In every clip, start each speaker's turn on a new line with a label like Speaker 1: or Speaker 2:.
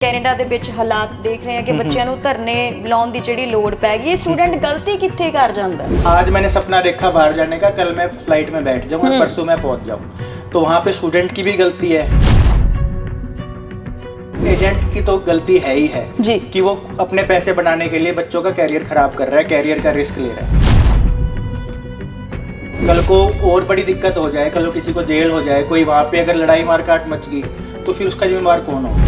Speaker 1: Canada ਦੇ ਵਿੱਚ ਹਾਲਾਤ ਦੇਖ ਰਹੇ ਹਾਂ कि ਬੱਚਿਆਂ ਨੂੰ ਧਰਨੇ ਲਾਉਣ ਦੀ ਜਿਹੜੀ ਲੋੜ ਪੈ ਗਈ। स्टूडेंट गलती कित्थे कर जाता है?
Speaker 2: आज मैंने सपना देखा बाहर जाने का, कल मैं फ्लाइट में बैठ जाऊँ और परसों मैं पहुंच जाऊँ, तो वहाँ पे स्टूडेंट की भी गलती है, एजेंट की तो गलती है ही है
Speaker 1: जी।
Speaker 2: कि वो अपने पैसे बनाने के लिए बच्चों का कैरियर खराब कर रहा है, कैरियर का रिस्क ले रहा है। कल को और बड़ी दिक्कत हो जाए, कल को किसी को जेल हो जाए, कोई वहाँ पे अगर लड़ाई मारकाट मच गई तो फिर उसका जिम्मेवार कौन होगा?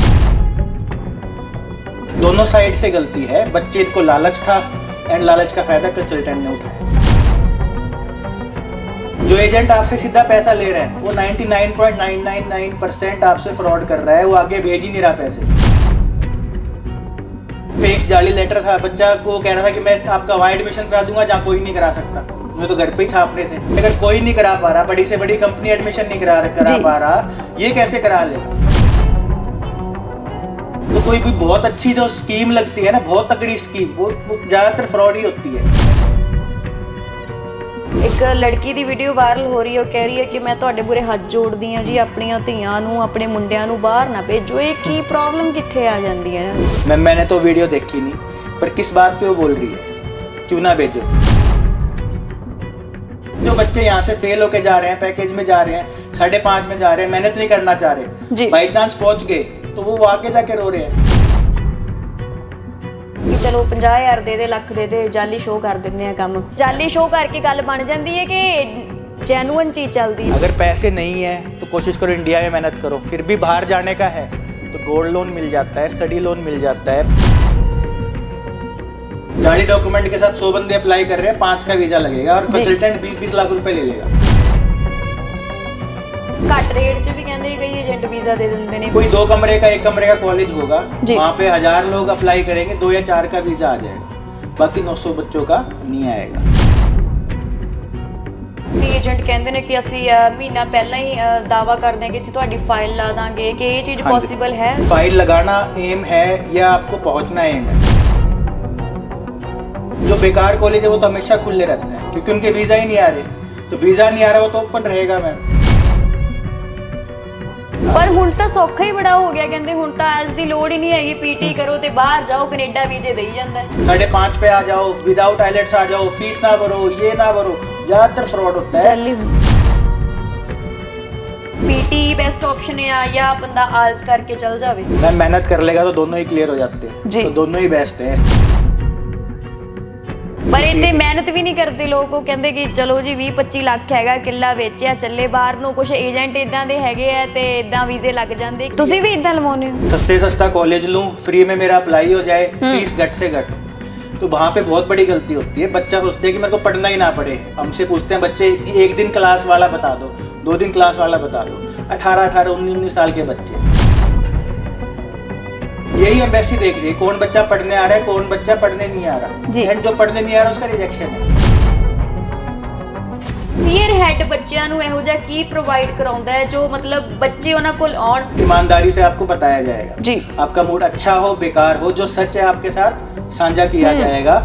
Speaker 2: दोनों साइड से गलती है। बच्चे को लालच था एंड लालच का फायदा कंसल्टेंट ने उठाया। जो एजेंट आपसे सीधा पैसा ले रहा है वो 99.999% आपसे फ्रॉड कर रहा है, वो आगे भेज ही नहीं रहा पैसे। फेक जाली लेटर था, बच्चा को कह रहा था कि मैं आपका वहाँ एडमिशन करा दूंगा जहाँ कोई नहीं करा सकता, मुझे तो घर पे ही छापने थे। अगर कोई नहीं करा पा रहा, बड़ी से बड़ी कंपनी एडमिशन नहीं करा पा रहा, ये कैसे करा लेगा? तो कोई भी बहुत अच्छी जो स्कीम लगती है ना, बहुत तगड़ी स्कीम, वो ज्यादातर फ्रॉड ही होती है।
Speaker 1: एक लड़की ਦੀ ਵੀਡੀਓ ਵਾਇਰਲ ਹੋ ਰਹੀ ਹੈ, ਉਹ ਕਹਿ ਰਹੀ ਹੈ ਕਿ ਮੈਂ ਤੁਹਾਡੇ ਬੁਰੇ ਹੱਥ ਜੋੜਦੀ ਹਾਂ ਜੀ, ਆਪਣੀਆਂ ਧੀਆਂ ਨੂੰ ਆਪਣੇ ਮੁੰਡਿਆਂ ਨੂੰ ਬਾਹਰ ਨਾ ਭੇਜੋ। ਇਹ ਕੀ ਪ੍ਰੋਬਲਮ ਕਿੱਥੇ ਆ ਜਾਂਦੀ ਹੈ ਨਾ?
Speaker 2: मैंने तो वीडियो देखी नहीं, पर किस बात पे वो बोल रही है क्यों ना भेजो? जो बच्चे यहाँ से फेल होके जा रहे हैं, पैकेज में जा रहे हैं, 5.5 में जा रहे हैं, मेहनत नहीं करना चाह रहे, बाई चांस पहुंच गए तो वो आगे जाके रो रहे हैं
Speaker 1: कि चलो 50,000 दे दे, ਲੱਖ ਦੇ ਦੇ, ਜਾਲੀ ਸ਼ੋਅ ਕਰ ਦਿੰਦੇ ਆ ਕੰਮ। ਜਾਲੀ ਸ਼ੋਅ ਕਰਕੇ ਗੱਲ ਬਣ ਜਾਂਦੀ ਹੈ ਕਿ जेन्युइन चीज चलती है।
Speaker 2: अगर पैसे नहीं है तो कोशिश करो इंडिया में मेहनत करो, फिर भी बाहर जाने का है तो गोल्ड लोन मिल जाता है, स्टडी लोन मिल जाता है। जाली डॉक्यूमेंट के साथ 100 बंदे अप्लाई कर रहे हैं, 5 का वीजा लगेगा और कंसल्टेंट 20-20 लाख रुपए ले लेगा।
Speaker 1: घट रेट च भी कहते कई एजेंट वीजा दे देते हैं।
Speaker 2: कोई 2 कमरे का 1 कमरे का कॉलेज होगा, वहाँ पे 1000 लोग अप्लाई करेंगे, 2 या 4 का वीजा आ जाएगा, बाकी 900 बच्चों का नहीं आएगा।
Speaker 1: एजेंट कहते हैं कि ਅਸੀਂ ਮਹੀਨਾ ਪਹਿਲਾਂ ਹੀ दावा कर दें कि ਅਸੀਂ ਤੁਹਾਡੀ फाइल ला देंगे, कि ये चीज पॉसिबल है?
Speaker 2: फाइल लगाना एम है या आपको पहुंचना एम है? जो बेकार कॉलेज है वो तो हमेशा खुले रहते हैं क्योंकि उनके वीजा ही नहीं आ रहे, तो वीजा नहीं आ रहा वो तो ओपन रहेगा मैम।
Speaker 1: पर हुण तां सौखा ही बड़ा हो गया, कहते हुण तां आज दी लोड़ ही नहीं हैगी, पीटी करो ते बाहर जाओ, कनेडा वीजे दे ही जांदा है।
Speaker 2: 5.5 पे आ जाओ, विदाउट आइलेट्स आ जाओ, फीस ना भरो, ये ना भरो, ज्यादातर फ्रॉड होता है।
Speaker 1: पीटी बेस्ट ऑप्शन है या बंदा आल्स करके चल जावे?
Speaker 2: मैम मेहनत कर लेगा तो दोनों ही क्लियर हो जाते हैं, तो दोनों ही बेस्ट हैं।
Speaker 1: पर इतने मेहनत भी नहीं करते लोग, वो कहते कि चलो जी 20-25 ਲੱਖ ਹੈਗਾ, ਕਿੱਲਾ ਵੇਚਿਆ ਚੱਲੇ ਬਾਹਰ ਨੂੰ। ਕੁਝ ਏਜੰਟ ਇਦਾਂ ਦੇ ਹੈਗੇ ਆ ਤੇ ਇਦਾਂ ਵੀਜ਼ੇ ਲੱਗ ਜਾਂਦੇ। ਤੁਸੀਂ ਵੀ ਇਦਾਂ ਲਵਾਉਨੇ ਹੋ?
Speaker 2: सस्ते सस्ता कॉलेज लूँ, फ्री में मेरा अप्लाई हो जाए, फीस घट से घट, तो वहाँ पे बहुत बड़ी गलती होती है। बच्चा सोचते है कि मेरे को पढ़ना ही ना पड़े, हमसे पूछते हैं बच्चे कि 1 दिन क्लास वाला बता दो, 2 दिन क्लास वाला बता दो। 18, 19 साल के बच्चे, यही एम्बेसी देख रही है कौन बच्चा पढ़ने आ रहा है, कौन बच्चा पढ़ने नहीं आ रहा, एंड जो पढ़ने नहीं आ रहा उसका रिजेक्शन है।
Speaker 1: ईयर हेड बच्चों ਨੂੰ ਇਹੋ ਜਿਹਾ ਕੀ ਪ੍ਰੋਵਾਈਡ ਕਰਾਉਂਦਾ ਹੈ ਜੋ मतलब बच्चे ਉਹਨਾਂ ਕੋਲ ਆਉਣ?
Speaker 2: ईमानदारी से आपको बताया जाएगा
Speaker 1: जी,
Speaker 2: आपका मूड अच्छा हो बेकार हो, जो सच है आपके साथ साझा किया जाएगा।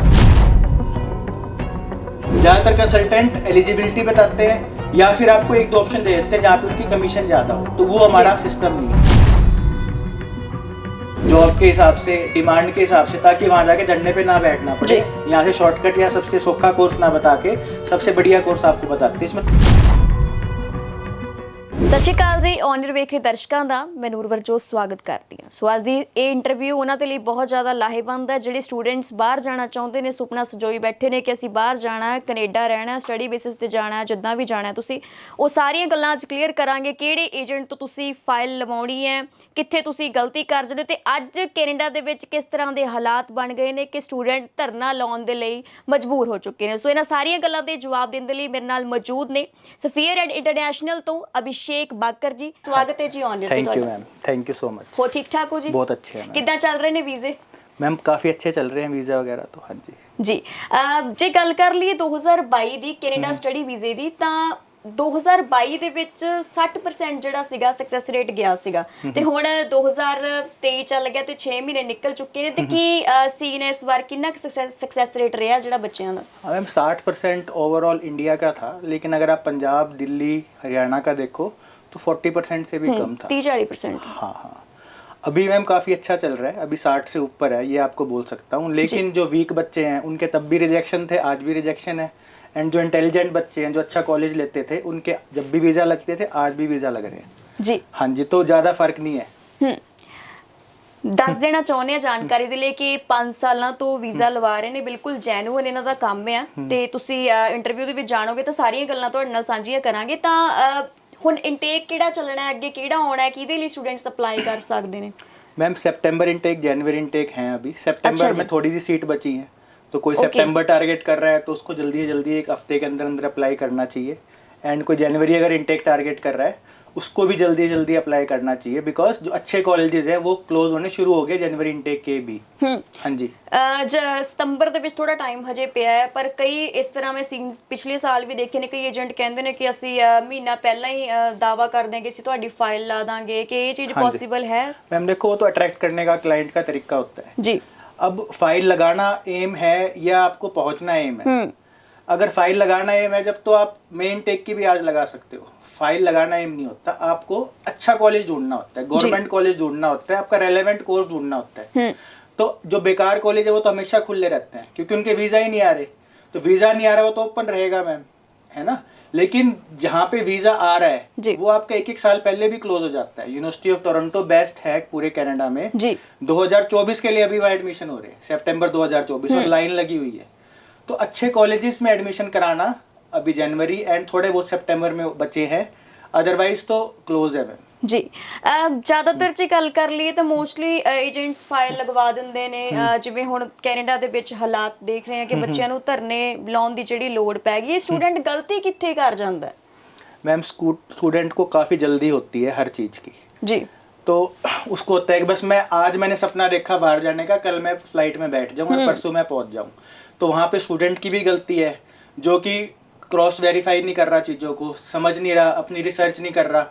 Speaker 2: ज्यादातर कंसल्टेंट एलिजिबिलिटी बताते हैं या फिर आपको 1-2 ऑप्शन दे देते हैं जहाँ पे उनकी कमीशन ज्यादा हो, तो वो हमारा सिस्टम नहीं है। जॉब के हिसाब से, डिमांड के हिसाब से, ताकि वहाँ जाके धरने पे ना बैठना पड़े। यहाँ से शॉर्टकट या सबसे सौखा कोर्स ना बता के सबसे बढ़िया कोर्स आपको बताते हैं। इसमें
Speaker 1: ਸਤਿ ਸ਼੍ਰੀ ਅਕਾਲ ਜੀ, ਔਨਰ ਵੇਖ ਰਹੇ ਦਰਸ਼ਕਾਂ ਦਾ ਮੈਂ ਨੂਰਵਰਜੋਤ ਸਵਾਗਤ ਕਰਦੀ ਹਾਂ। ਸੋ ਅੱਜ ਦੀ ਇਹ ਇੰਟਰਵਿਊ ਉਹਨਾਂ ਦੇ ਲਈ ਬਹੁਤ ਜ਼ਿਆਦਾ ਲਾਹੇਵੰਦ ਹੈ। ਜਿਹੜੇ ਸਟੂਡੈਂਟਸ ਬਾਹਰ ਜਾਣਾ ਚਾਹੁੰਦੇ ਨੇ, ਸੁਪਨਾ ਸਜੋਈ ਬੈਠੇ ਨੇ ਕਿ ਅਸੀਂ ਬਾਹਰ ਜਾਣਾ, ਕੈਨੇਡਾ ਰਹਿਣਾ, ਸਟੱਡੀ ਬੇਸਿਸ ਤੇ ਜਾਣਾ, ਜਿੱਦਾਂ ਵੀ ਜਾਣਾ ਤੁਸੀਂ, ਉਹ ਸਾਰੀਆਂ ਗੱਲਾਂ ਅੱਜ ਕਲੀਅਰ ਕਰਾਂਗੇ। ਕਿਹੜੇ ਏਜੰਟ ਤੋਂ ਤੁਸੀਂ ਫਾਈਲ ਲਵਾਉਣੀ ਹੈ, ਕਿੱਥੇ ਤੁਸੀਂ ਗਲਤੀ ਕਰ ਜਾਂਦੇ ਹੋ, ਤੇ ਅੱਜ ਕੈਨੇਡਾ ਦੇ ਵਿੱਚ ਕਿਸ ਤਰ੍ਹਾਂ ਦੇ ਹਾਲਾਤ ਬਣ ਗਏ ਨੇ ਕਿ ਸਟੂਡੈਂਟ ਧਰਨਾ ਲਾਉਣ ਦੇ ਲਈ ਮਜਬੂਰ ਹੋ ਚੁੱਕੇ ਨੇ। ਸੋ ਇਹਨਾਂ ਸਾਰੀਆਂ ਗੱਲਾਂ ਦੇ ਜਵਾਬ ਦੇਣ ਦੇ ਲਈ ਮੇਰੇ ਨਾਲ ਮੌਜੂਦ ਨੇ ਸਫੀਅਰ ਐਂਡ ਇੰਟਰਨੈਸ਼ਨਲ ਤੋਂ ਅਭਿਸ਼ੇਕ ਬਾਕਰ जी। स्वागत है जी honour.
Speaker 2: Thank you ma'am, thank you so much.
Speaker 1: हो ठीक ठाक हो जी?
Speaker 2: बहुत अच्छे हैं।
Speaker 1: कितना चल रहे ने वीजे? मैम
Speaker 2: काफी अच्छे चल रहे हैं वीजा वगैरह तो। हाँ
Speaker 1: जी जे गल कर लिए 2022 ਦੀ ਕੈਨੇਡਾ ਸਟੱਡੀ ਵੀਜ਼ੇ ਦੀ, ਤਾਂ 2022 ਦੇ ਵਿੱਚ 60% ਜਿਹੜਾ ਸੀਗਾ ਸਕਸੈਸ ਰੇਟ ਗਿਆ ਸੀਗਾ, ਤੇ ਹੁਣ 2023 ਚੱਲ ਗਿਆ ਤੇ 6 ਮਹੀਨੇ ਨਿਕਲ ਚੁੱਕੇ ਨੇ, ਤੇ ਕੀ ਸੀਨ ਹੈ ਇਸ ਵਾਰ, ਕਿੰਨਾ ਸਕਸੈਸ ਰੇਟ ਰਿਹਾ ਜਿਹੜਾ ਬੱਚਿਆਂ ਦਾ?
Speaker 2: मैम 60% ओवरऑल इंडिया का था, लेकिन अगर आप पंजाब, दिल्ली, हरियाणा का देखो तो 40% से भी कम था,
Speaker 1: 30-40%।
Speaker 2: हाँ हाँ। अभी मैम काफ़ी अच्छा चल रहा है, अभी 60 से ऊपर है, ये आपको बोल सकता हूँ। लेकिन जो वीक बच्चे हैं उनके तब भी रिजेक्शन थे, आज भी रिजेक्शन है। एंड जो इंटेलिजेंट बच्चे हैं, जो अच्छा कॉलेज लेते थे, उनके जब भी वीज़ा लगते थे, आज भी वीज़ा लग रहे हैं
Speaker 1: जी।
Speaker 2: हाँ जी, तो ज़्यादा फर्क नहीं है।
Speaker 1: ਦੱਸ ਦੇਣਾ ਚਾਹੁੰਦੇ ਆ ਜਾਣਕਾਰੀ ਦੇ ਲਈ ਕਿ 5 ਸਾਲਾਂ ਤੋਂ ਵੀਜ਼ਾ ਲਵਾ ਰਹੇ ਨੇ, ਬਿਲਕੁਲ ਜੈਨੂਇਨ ਇਹਨਾਂ ਦਾ ਕੰਮ ਆ ਤੇ ਤੁਸੀਂ ਇੰਟਰਵਿਊ ਦੇ ਵਿੱਚ ਜਾਣੋਗੇ ਤਾਂ ਸਾਰੀਆਂ ਗੱਲਾਂ ਤੁਹਾਡੇ ਨਾਲ ਸਾਂਝੀਆਂ ਕਰਾਂਗੇ। ਤਾਂ ਹੁਣ ਇਨਟੇਕ ਕਿਹੜਾ ਚੱਲਣਾ ਹੈ, ਅੱਗੇ ਕਿਹੜਾ ਆਉਣਾ ਹੈ, ਕਿਹਦੇ ਲਈ ਸਟੂਡੈਂਟਸ ਅਪਲਾਈ ਕਰ ਸਕਦੇ ਨੇ?
Speaker 2: मैम सितंबर इनटेक, जनवरी इनटेक हैं अभी। सितंबर
Speaker 1: अच्छा
Speaker 2: में
Speaker 1: जी।
Speaker 2: थोड़ी सी सीट बची है, तो कोई
Speaker 1: ओके।
Speaker 2: सितंबर टारगेट कर रहा है तो उसको जल्दी से जल्दी एक हफ्ते के अंदर अंदर अप्लाई करना चाहिए। एंड कोई जनवरी अगर इनटेक टारगेट कर रहा है उसको भी जल्दी से जल्दी अप्लाई करना चाहिए, बिकॉज जो अच्छे कॉलेजेस हैं वो क्लोज होने शुरू हो गए जनवरी इनटेक के भी। हाँ जी।
Speaker 1: ਸਤੰਬਰ ਦੇ ਵਿੱਚ ਥੋੜਾ ਟਾਈਮ ਹਜੇ ਪਿਆ ਹੈ, ਪਰ ਕਈ ਇਸ ਤਰ੍ਹਾਂ ਮੈਂ ਸੀਨਸ ਪਿਛਲੇ ਸਾਲ ਵੀ ਦੇਖੇ ਨੇ, ਕਈ ਏਜੰਟ ਕਹਿੰਦੇ ਨੇ ਕਿ ਅਸੀਂ ਮਹੀਨਾ ਪਹਿਲਾਂ ਹੀ ਦਾਵਾ ਕਰ ਦੇਂਗੇ, ਅਸੀਂ ਤੁਹਾਡੀ ਫਾਈਲ ਲਾ ਦਾਂਗੇ, ਕਿ ਇਹ ਚੀਜ਼
Speaker 2: हाँ जी।
Speaker 1: ਪੋਸੀਬਲ ਹੈ?
Speaker 2: मैम देखो, वो तो अट्रैक्ट करने का क्लाइंट का तरीका होता है।
Speaker 1: जी।
Speaker 2: अब फाइल लगाना एम है या आपको पहुंचना एम है? अगर फाइल लगाना एम है जब, तो आप मेन टेक की भी आज लगा सकते हो। फाइल लगाना एम नहीं होता, आपको अच्छा कॉलेज ढूंढना होता है, गवर्नमेंट कॉलेज ढूंढना होता है, आपका रेलेवेंट कोर्स ढूंढना होता है। तो जो बेकार कॉलेज है वो तो हमेशा खुले रहते हैं, क्योंकि उनके वीज़ा ही नहीं आ रहे। तो वीज़ा नहीं आ रहा, वो तो ओपन रहेगा मैम, है ना। लेकिन जहाँ पे वीज़ा आ रहा
Speaker 1: जी।
Speaker 2: है वो आपका एक साल पहले भी क्लोज हो जाता है। यूनिवर्सिटी ऑफ टोरंटो बेस्ट है पूरे कनाडा में
Speaker 1: जी।
Speaker 2: 2024 के लिए अभी वहाँ एडमिशन हो रहे हैं, सितंबर 2024, और लाइन लगी हुई है। तो अच्छे कॉलेजेस में एडमिशन कराना अभी जनवरी एंड थोड़े बहुत सितंबर में बचे हैं, अदरवाइज तो क्लोज है मैम।
Speaker 1: ਜੀ। ਜ਼ਿਆਦਾਤਰ ਜੇ ਗੱਲ ਕਰ ਲਈਏ ਤਾਂ ਮੋਸਟਲੀ ਏਜੰਟਸ ਫਾਈਲ ਲਗਵਾ ਦਿੰਦੇ ਨੇ, ਜਿਵੇਂ ਹੁਣ ਕੈਨੇਡਾ ਦੇ ਵਿੱਚ ਹਾਲਾਤ ਦੇਖ ਰਹੇ ਆ ਕਿ ਬੱਚਿਆਂ ਨੂੰ ਧਰਨੇ ਲਾਉਣ ਦੀ ਜਿਹੜੀ ਲੋੜ ਪੈ ਗਈ ਹੈ, ਸਟੂਡੈਂਟ ਗਲਤੀ ਕਿੱਥੇ ਕਰ ਜਾਂਦਾ ਹੈ?
Speaker 2: मैम स्टूडेंट को काफ़ी जल्दी होती है हर चीज़ की
Speaker 1: जी।
Speaker 2: तो उसको होता है कि बस मैं आज मैंने सपना देखा बाहर जाने का, कल मैं फ्लाइट में बैठ जाऊँ और परसों मैं पहुँच जाऊँ। तो वहाँ पे स्टूडेंट की भी गलती है, जो कि क्रॉस वेरीफाई नहीं कर रहा, चीज़ों को समझ नहीं रहा, अपनी रिसर्च नहीं कर रहा।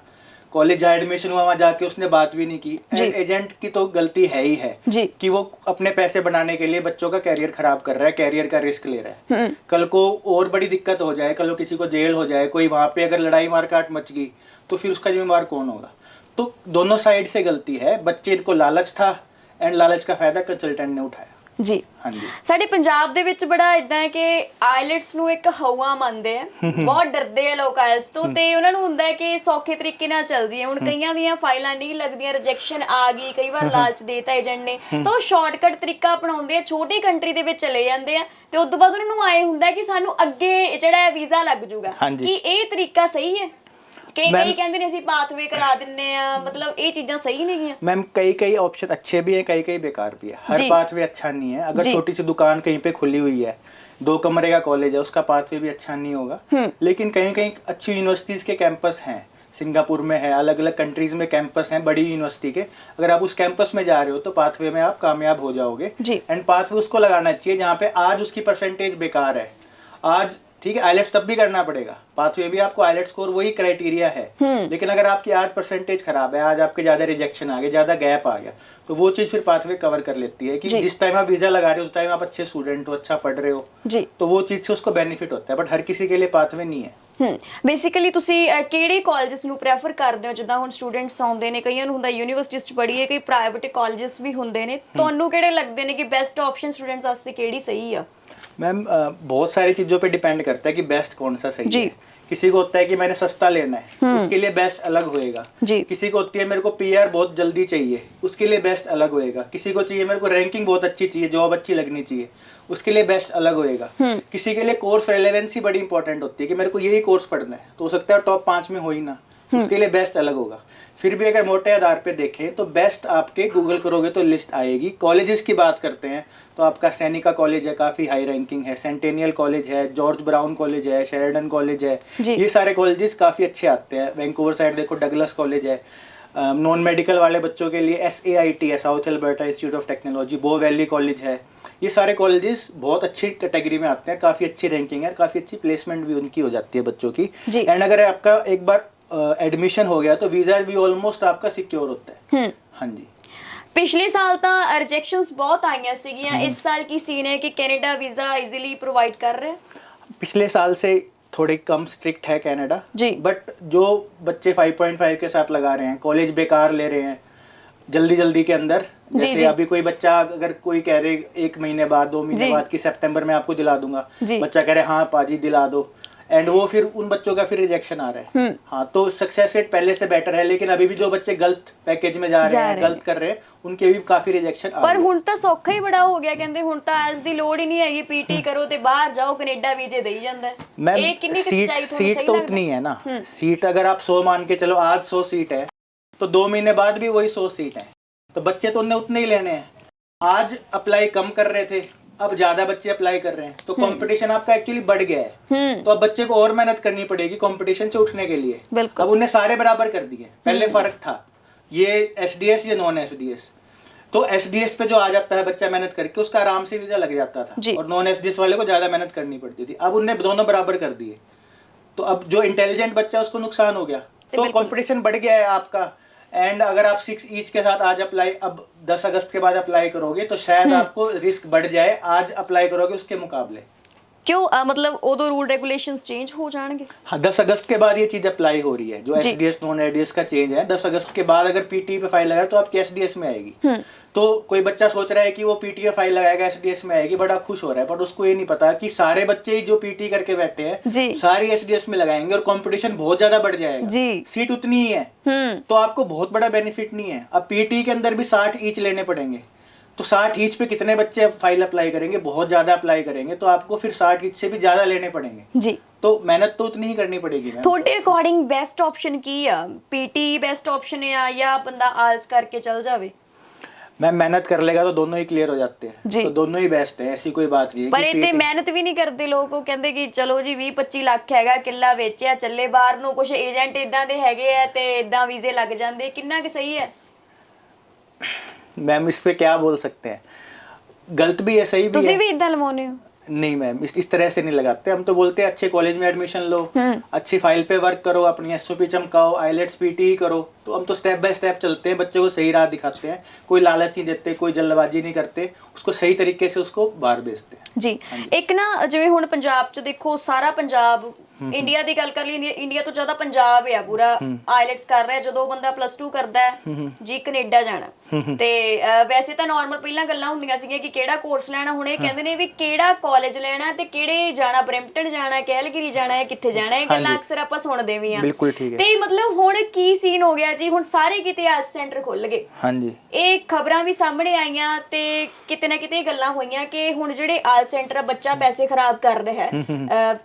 Speaker 2: कॉलेज जहाँ एडमिशन हुआ वहाँ जाके उसने बात भी नहीं की। एजेंट की तो गलती है ही है
Speaker 1: जी।
Speaker 2: कि वो अपने पैसे बनाने के लिए बच्चों का कैरियर खराब कर रहा है, कैरियर का रिस्क ले रहा है। कल को और बड़ी दिक्कत हो जाए, कल को किसी को जेल हो जाए, कोई वहाँ पे अगर लड़ाई मारकाट मच गई तो फिर उसका जिम्मेवार कौन होगा? तो दोनों साइड से गलती है। बच्चे को लालच था एंड लालच का फायदा कंसल्टेंट ने उठाया।
Speaker 1: ਜੀ।
Speaker 2: हाँ जी।
Speaker 1: ਸਾਡੇ ਪੰਜਾਬ ਦੇ ਵਿੱਚ ਬੜਾ ਇਦਾਂ ਹੈ ਕਿ ਆਇਲਟਸ ਨੂੰ ਇੱਕ ਹਵਾ ਮੰਨਦੇ ਆ, ਬਹੁਤ ਡਰਦੇ ਆ ਲੋਕ ਆਇਲਟਸ ਤੋਂ, ਤੇ ਉਹਨਾਂ ਨੂੰ ਹੁੰਦਾ ਹੈ ਕਿ ਸੌਖੇ ਤਰੀਕੇ ਨਾਲ ਚੱਲ ਜੀਏ। ਹੁਣ ਕਈਆਂ ਦੀਆਂ ਫਾਈਲਾਂ ਨਹੀਂ ਲੱਗਦੀਆਂ, ਰਿਜੈਕਸ਼ਨ ਆ ਗਈ, ਕਈ ਵਾਰ ਲਾਲਚ ਦੇਤਾ ਏਜੰਟ ਨੇ, ਤਾਂ ਉਹ ਸ਼ਾਰਟਕਟ ਤਰੀਕਾ ਅਪਣਾਉਂਦੇ ਆ, ਛੋਟੀ ਕੰਟਰੀ ਦੇ ਵਿੱਚ ਚਲੇ ਜਾਂਦੇ ਆ, ਤੇ ਉਸ ਤੋਂ ਬਾਅਦ ਉਹਨਾਂ ਨੂੰ ਆਏ ਹੁੰਦਾ ਕਿ ਸਾਨੂੰ ਅੱਗੇ ਜਿਹੜਾ ਵੀਜ਼ਾ ਲੱਗ ਜੂਗਾ।
Speaker 2: ਹਾਂਜੀ।
Speaker 1: ਕੀ ਇਹ ਤਰੀਕਾ ਸਹੀ ਹੈ? ਕਈ ਕਹਿੰਦੇ ਨੇ ਅਸੀਂ ਪਾਥਵੇ ਕਰਾ ਦਿੰਨੇ ਆ, ਮਤਲਬ ਇਹ ਚੀਜ਼ਾਂ ਸਹੀ ਨਹੀਂ ਗੀਆਂ?
Speaker 2: मैम कई ऑप्शन अच्छे भी हैं, कई बेकार भी है। हर पाथवे अच्छा नहीं है। अगर छोटी सी दुकान कहीं पे खुली हुई है, 2 कमरे का कॉलेज है, उसका पाथवे भी अच्छा नहीं होगा। लेकिन कहीं अच्छी यूनिवर्सिटीज के कैंपस हैं, सिंगापुर में है, अलग अलग कंट्रीज में कैंपस हैं बड़ी यूनिवर्सिटी के। अगर आप उस कैंपस में जा रहे हो तो पाथवे में आप कामयाब हो जाओगे। एंड पाथवे उसको लगाना चाहिए जहाँ पे आज उसकी परसेंटेज बेकार है। आज ठीक है, आइलेट्स तब भी करना पड़ेगा, पाथवे भी आपको आइलेट्स स्कोर वही क्राइटेरिया है। लेकिन अगर आपकी आज परसेंटेज खराब है, आज आपके ज्यादा रिजेक्शन आ गए, ज्यादा गैप आ गया, तो वो चीज फिर पाथवे कवर कर लेती है कि जिस टाइम आप वीजा लगा रहे हो उस टाइम आप अच्छे स्टूडेंट हो, अच्छा पढ़ रहे हो
Speaker 1: जी,
Speaker 2: तो वो चीज से उसको बेनिफिट होता है। बट हर किसी के लिए पाथवे नहीं है।
Speaker 1: ਬੇਸਿਕਲੀ ਤੁਸੀਂ ਕਿਹੜੇ ਕਾਲਜਸ ਨੂੰ ਪ੍ਰੈਫਰ ਕਰਦੇ ਹੋ? ਜਿੱਦਾਂ ਹੁਣ ਸਟੂਡੈਂਟਸ ਆਉਂਦੇ ਨੇ, ਕਈਆਂ ਨੂੰ ਹੁੰਦਾ ਯੂਨੀਵਰਸਿਟੀਜ਼ 'ਚ ਪੜ੍ਹੀਏ, ਕਈ ਪ੍ਰਾਈਵੇਟ ਕਾਲਜਸ ਵੀ ਹੁੰਦੇ ਨੇ, ਤੁਹਾਨੂੰ ਕਿਹੜੇ ਲੱਗਦੇ ਨੇ ਕਿ ਬੈਸਟ ਆਪਸ਼ਨ ਸਟੂਡੈਂਟਸ ਵਾਸਤੇ ਕਿਹੜੀ ਸਹੀ ਆ?
Speaker 2: मैम बहुत सारी चीज़ों पे डिपेंड करता है कि बेस्ट कौन सा सही है। किसी को होता है कि मैंने सस्ता लेना है, उसके लिए बेस्ट अलग होएगा। किसी को होती है मेरे को पीआर बहुत जल्दी चाहिए, उसके लिए बेस्ट अलग होएगा। किसी को चाहिए मेरे को रैंकिंग बहुत अच्छी चाहिए, जॉब अच्छी लगनी चाहिए, उसके लिए बेस्ट अलग होएगा। किसी के लिए कोर्स रेलेवेंसी बड़ी इंपॉर्टेंट होती है कि मेरे को यही कोर्स पढ़ना है, तो हो सकता है टॉप 5 में हो ही ना, उसके लिए बेस्ट अलग होगा। फिर भी अगर मोटे आधार पे देखें तो बेस्ट आपके गूगल करोगे तो लिस्ट आएगी। कॉलेजेस की बात करते हैं तो आपका सैनिका कॉलेज है, काफ़ी हाई रैंकिंग है, सेंटेनियल कॉलेज है, जॉर्ज ब्राउन कॉलेज है, शेरिडन कॉलेज है, ये सारे कॉलेजेस काफ़ी अच्छे आते हैं। वैंकूवर साइड देखो डगलस कॉलेज है। नॉन मेडिकल वाले बच्चों के लिए SAIT है, south Alberta institute of technology, बो वैली कॉलेज है। ये सारे कॉलेजेस बहुत अच्छी कैटेगरी में आते हैं, काफ़ी अच्छी रैंकिंग है, काफ़ी अच्छी प्लेसमेंट भी उनकी हो जाती है बच्चों की। एंड अगर आपका एक बार एडमिशन हो गया तो वीज़ा भी ऑलमोस्ट आपका सिक्योर होता है। हाँ जी।
Speaker 1: ਪਿਛਲੇ ਸਾਲ ਤਾਂ ਰਿਜੈਕਸ਼ਨਸ ਬਹੁਤ ਆਈਆਂ ਸੀਗੀਆਂ, ਇਸ ਸਾਲ ਕੀ ਸੀਨ ਹੈ ਕਿ ਕੈਨੇਡਾ ਵੀਜ਼ਾ ਈਜ਼ੀਲੀ ਪ੍ਰੋਵਾਈਡ ਕਰ ਰਿਹਾ?
Speaker 2: पिछले साल से थोड़े कम स्ट्रिक्ट है कनाडा
Speaker 1: जी।
Speaker 2: बट जो बच्चे 5.5 के साथ लगा रहे हैं, कॉलेज बेकार ले रहे हैं, जल्दी जल्दी के अंदर,
Speaker 1: जी,
Speaker 2: जैसे
Speaker 1: जी।
Speaker 2: अभी कोई बच्चा अगर कोई कह रहे 1 महीने बाद 2 महीने
Speaker 1: जी।
Speaker 2: बाद कि सितंबर में आपको दिला दूंगा,
Speaker 1: जी।
Speaker 2: बच्चा कह रहे हाँ पाजी दिला दो, एंड वो फिर उन बच्चों का फिर रिजेक्शन आ रहा है। हाँ, तो सक्सेस रेट पहले से बेटर है, लेकिन अभी भी जो बच्चे गलत पैकेज में जा रहे हैं, गलत कर रहे हैं, उनके भी काफी रिजेक्शन आ
Speaker 1: ਪਰ
Speaker 2: रहे हैं।
Speaker 1: ਹੁਣ ਤਾਂ ਸੌਖਾ ਹੀ ਬੜਾ ਹੋ ਗਿਆ, ਕਹਿੰਦੇ ਹੁਣ ਤਾਂ ਅੱਜ ਦੀ ਲੋੜ ਹੀ ਨਹੀਂ ਹੈਗੀ, ਪੀਟੀ ਕਰੋ ਤੇ ਬਾਹਰ ਜਾਓ, ਕੈਨੇਡਾ ਵੀਜ਼ੇ ਦੇਈ ਜਾਂਦਾ ਹੈ।
Speaker 2: मैम
Speaker 1: ਇਹ ਕਿੰਨੀ ਕੁ
Speaker 2: सीट
Speaker 1: ਸੱਚਾਈ ਤੁਹਾਨੂੰ
Speaker 2: सीट
Speaker 1: ਸਹੀ
Speaker 2: तो
Speaker 1: ਲੱਗਦਾ?
Speaker 2: उतनी है ना, सीट अगर आप 100 मान के चलो, आज 100 सीट है तो 2 महीने बाद भी वही 100 सीट है, तो बच्चे तो उन्हें उतने ही लेने हैं। आज अप्लाई कम कर रहे थे, अब ज्यादा बच्चे अप्लाई कर रहे हैं, तो कंपटीशन आपका एक्चुअली बढ़ गया है। तो अब बच्चे को और मेहनत करनी पड़ेगी कंपटीशन से उठने के लिए।
Speaker 1: बिल्कुल।
Speaker 2: अब उन्हें सारे बराबर कर दिए, पहले फर्क था ये एसडीएस या नॉन एसडीएस, तो एसडीएस पे जो आ जाता है बच्चा मेहनत करके, उसका आराम से वीजा लग जाता था,
Speaker 1: जी।
Speaker 2: और नॉन एसडीएस वाले को ज्यादा मेहनत करनी पड़ती थी। अब उनने दोनों बराबर कर दिए, तो अब जो इंटेलिजेंट बच्चा उसको नुकसान हो गया, तो
Speaker 1: बिल्कुल।
Speaker 2: कंपटीशन बढ़ गया है आपका। एंड अगर आप 6 ईच के साथ आज अप्लाई, अब 10 अगस्त के बाद अप्लाई करोगे तो शायद आपको रिस्क बढ़ जाए आज अप्लाई करोगे उसके मुकाबले।
Speaker 1: ਕਿਉਂ मतलब ਉਦੋਂ रूल रेगुलेशंस चेंज हो जाएंगे?
Speaker 2: हाँ, 10 अगस्त के बाद ये चीज अप्लाई हो रही है, जो
Speaker 1: जी।
Speaker 2: एसडीएस नॉन एसडीएस का चेंज है। 10 अगस्त के बाद अगर पीटी पे फाइल लगाए तो आपकी एसडीएस में आएगी। तो कोई बच्चा सोच रहा है कि वो पीटी पे फाइल लगाएगा एसडीएस में आएगी, बड़ा खुश हो रहा है, पर उसको ये नहीं पता कि सारे बच्चे ही जो पीटी करके बैठे
Speaker 1: जी।
Speaker 2: हैं सारी एसडीएस में लगाएंगे और कंपटीशन बहुत ज्यादा बढ़ जाएगा।
Speaker 1: जी।
Speaker 2: सीट उतनी ही है, तो आपको बहुत बड़ा बेनिफिट नहीं है। अब पीटी के अंदर भी 60 ईच लेने पड़ेंगे, तो 60 ईच पे कितने बच्चे फाइल अप्लाई करेंगे? बहुत ज्यादा अप्लाई करेंगे, तो आपको फिर 60 ईच से भी ज्यादा लेने पड़ेंगे।
Speaker 1: जी।
Speaker 2: तो मेहनत तो उतनी ही करनी पड़ेगी मैम।
Speaker 1: ਤੁਹਾਡੇ ਅਕੋਰਡਿੰਗ ਬੈਸਟ ਆਪਸ਼ਨ ਕੀ ਆ? ਪੀਟੀ ਬੈਸਟ ਆਪਸ਼ਨ ਆ ਜਾਂ ਬੰਦਾ ਆਲਸ ਕਰਕੇ ਚੱਲ ਜਾਵੇ?
Speaker 2: मैम मेहनत कर लेगा तो दोनों ही क्लियर हो जाते हैं,
Speaker 1: जी।
Speaker 2: तो दोनों ही बेस्ट है, ऐसी कोई बात नहीं है
Speaker 1: ਪਰ
Speaker 2: कि
Speaker 1: ਇੱਥੇ
Speaker 2: PT
Speaker 1: ਮਿਹਨਤ ਵੀ ਨਹੀਂ ਕਰਦੇ ਲੋਕ, ਉਹ ਕਹਿੰਦੇ ਕਿ ਚਲੋ ਜੀ 20-25 ਲੱਖ ਹੈਗਾ, ਕਿੱਲਾ ਵੇਚਿਆ ਚੱਲੇ ਬਾਹਰ ਨੂੰ, ਕੁਝ ਏਜੰਟ ਇਦਾਂ ਦੇ ਹੈਗੇ ਆ ਤੇ ਇਦਾਂ ਵੀਜ਼ੇ ਲੱਗ ਜਾਂਦੇ, ਕਿੰਨਾ ਕਿ ਸਹੀ ਹੈ?
Speaker 2: मैम इस पे क्या बोल सकते हैं, गलत भी है सही भी
Speaker 1: ਤੁਸੀਂ
Speaker 2: है।
Speaker 1: ਵੀ ਇਦਾਂ ਲਵਾਉਨੇ ਹੋ?
Speaker 2: नहीं मैम, इस तरह से नहीं लगाते, हम तो बोलते हैं अच्छे कॉलेज में एडमिशन लो, अच्छी फाइल पे वर्क करो, अपनी एसओपी चमकाओ, आईलेट्स पीटी करो, तो हम तो स्टेप बाय स्टेप चलते हैं, बच्चे को सही राह दिखाते हैं, कोई लालच नहीं देते, कोई जल्दबाजी नहीं करते, उसको सही तरीके से उसको बाहर भेजते हैं।
Speaker 1: ਜੀ ਇੱਕ ਨਾ ਜਿਵੇਂ ਹੁਣ ਪੰਜਾਬ ਚ ਦੇਖੋ, ਸਾਰਾ ਪੰਜਾਬ ਇੰਡੀਆ ਦੀ ਗੱਲ ਕਰ ਲਈ, ਇੰਡੀਆ ਤੋਂ ਜ਼ਿਆਦਾ ਪੰਜਾਬ ਆ ਪੂਰਾ ਆਈਲੈਟਸ ਕਰ ਰਿਹਾ। ਜਦੋਂ ਬੰਦਾ +2 ਕਰਦਾ ਹੈ ਜੀ ਕੈਨੇਡਾ ਜਾਣਾ, ਤੇ ਵੈਸੇ ਤਾਂ ਨਾਰਮਲ ਪਹਿਲਾਂ ਗੱਲਾਂ ਹੁੰਦੀਆਂ ਸੀਗੀਆਂ ਕਿ ਕਿਹੜਾ ਕੋਰਸ ਲੈਣਾ, ਹੁਣ ਇਹ ਕਹਿੰਦੇ ਨੇ ਵੀ ਕਿਹੜਾ ਕਾਲਜ ਲੈਣਾ ਤੇ ਕਿਹੜੇ ਜਾਣਾ, ਬਰੈਂਪਟਨ ਜਾਣਾ, ਕੈਲਗਰੀ ਜਾਣਾ ਹੈ, ਕਿੱਥੇ ਜਾਣਾ ਹੈ, ਗੱਲਾਂ ਅਕਸਰ ਆਪਾਂ ਸੁਣਦੇ ਵੀ ਆ।
Speaker 2: बिल्कुल ठीक है।
Speaker 1: ਤੇ ਮਤਲਬ ਹੁਣ ਕੀ ਸੀਨ ਹੋ ਗਿਆ ਜੀ, ਹੁਣ ਸਾਰੇ ਕਿਤੇ ਆਇਲਟਸ ਸੈਂਟਰ ਖੁੱਲ ਗਏ।
Speaker 2: हाँ जी।
Speaker 1: ਇਹ ਖਬਰਾਂ ਵੀ ਸਾਹਮਣੇ ਆਈਆਂ ਤੇ ਕਿਤੇ ਨਾ ਕਿਤੇ ਗੱਲਾਂ ਹੋਈਆਂ ਕਿ ਹੁਣ ਜਿਹੜੇ ਆਇਲਟਸ ਸੈਂਟਰ ਆ, ਬੱਚਾ ਪੈਸੇ ਖਰਾਬ ਕਰ ਰਿਹਾ ਹੈ।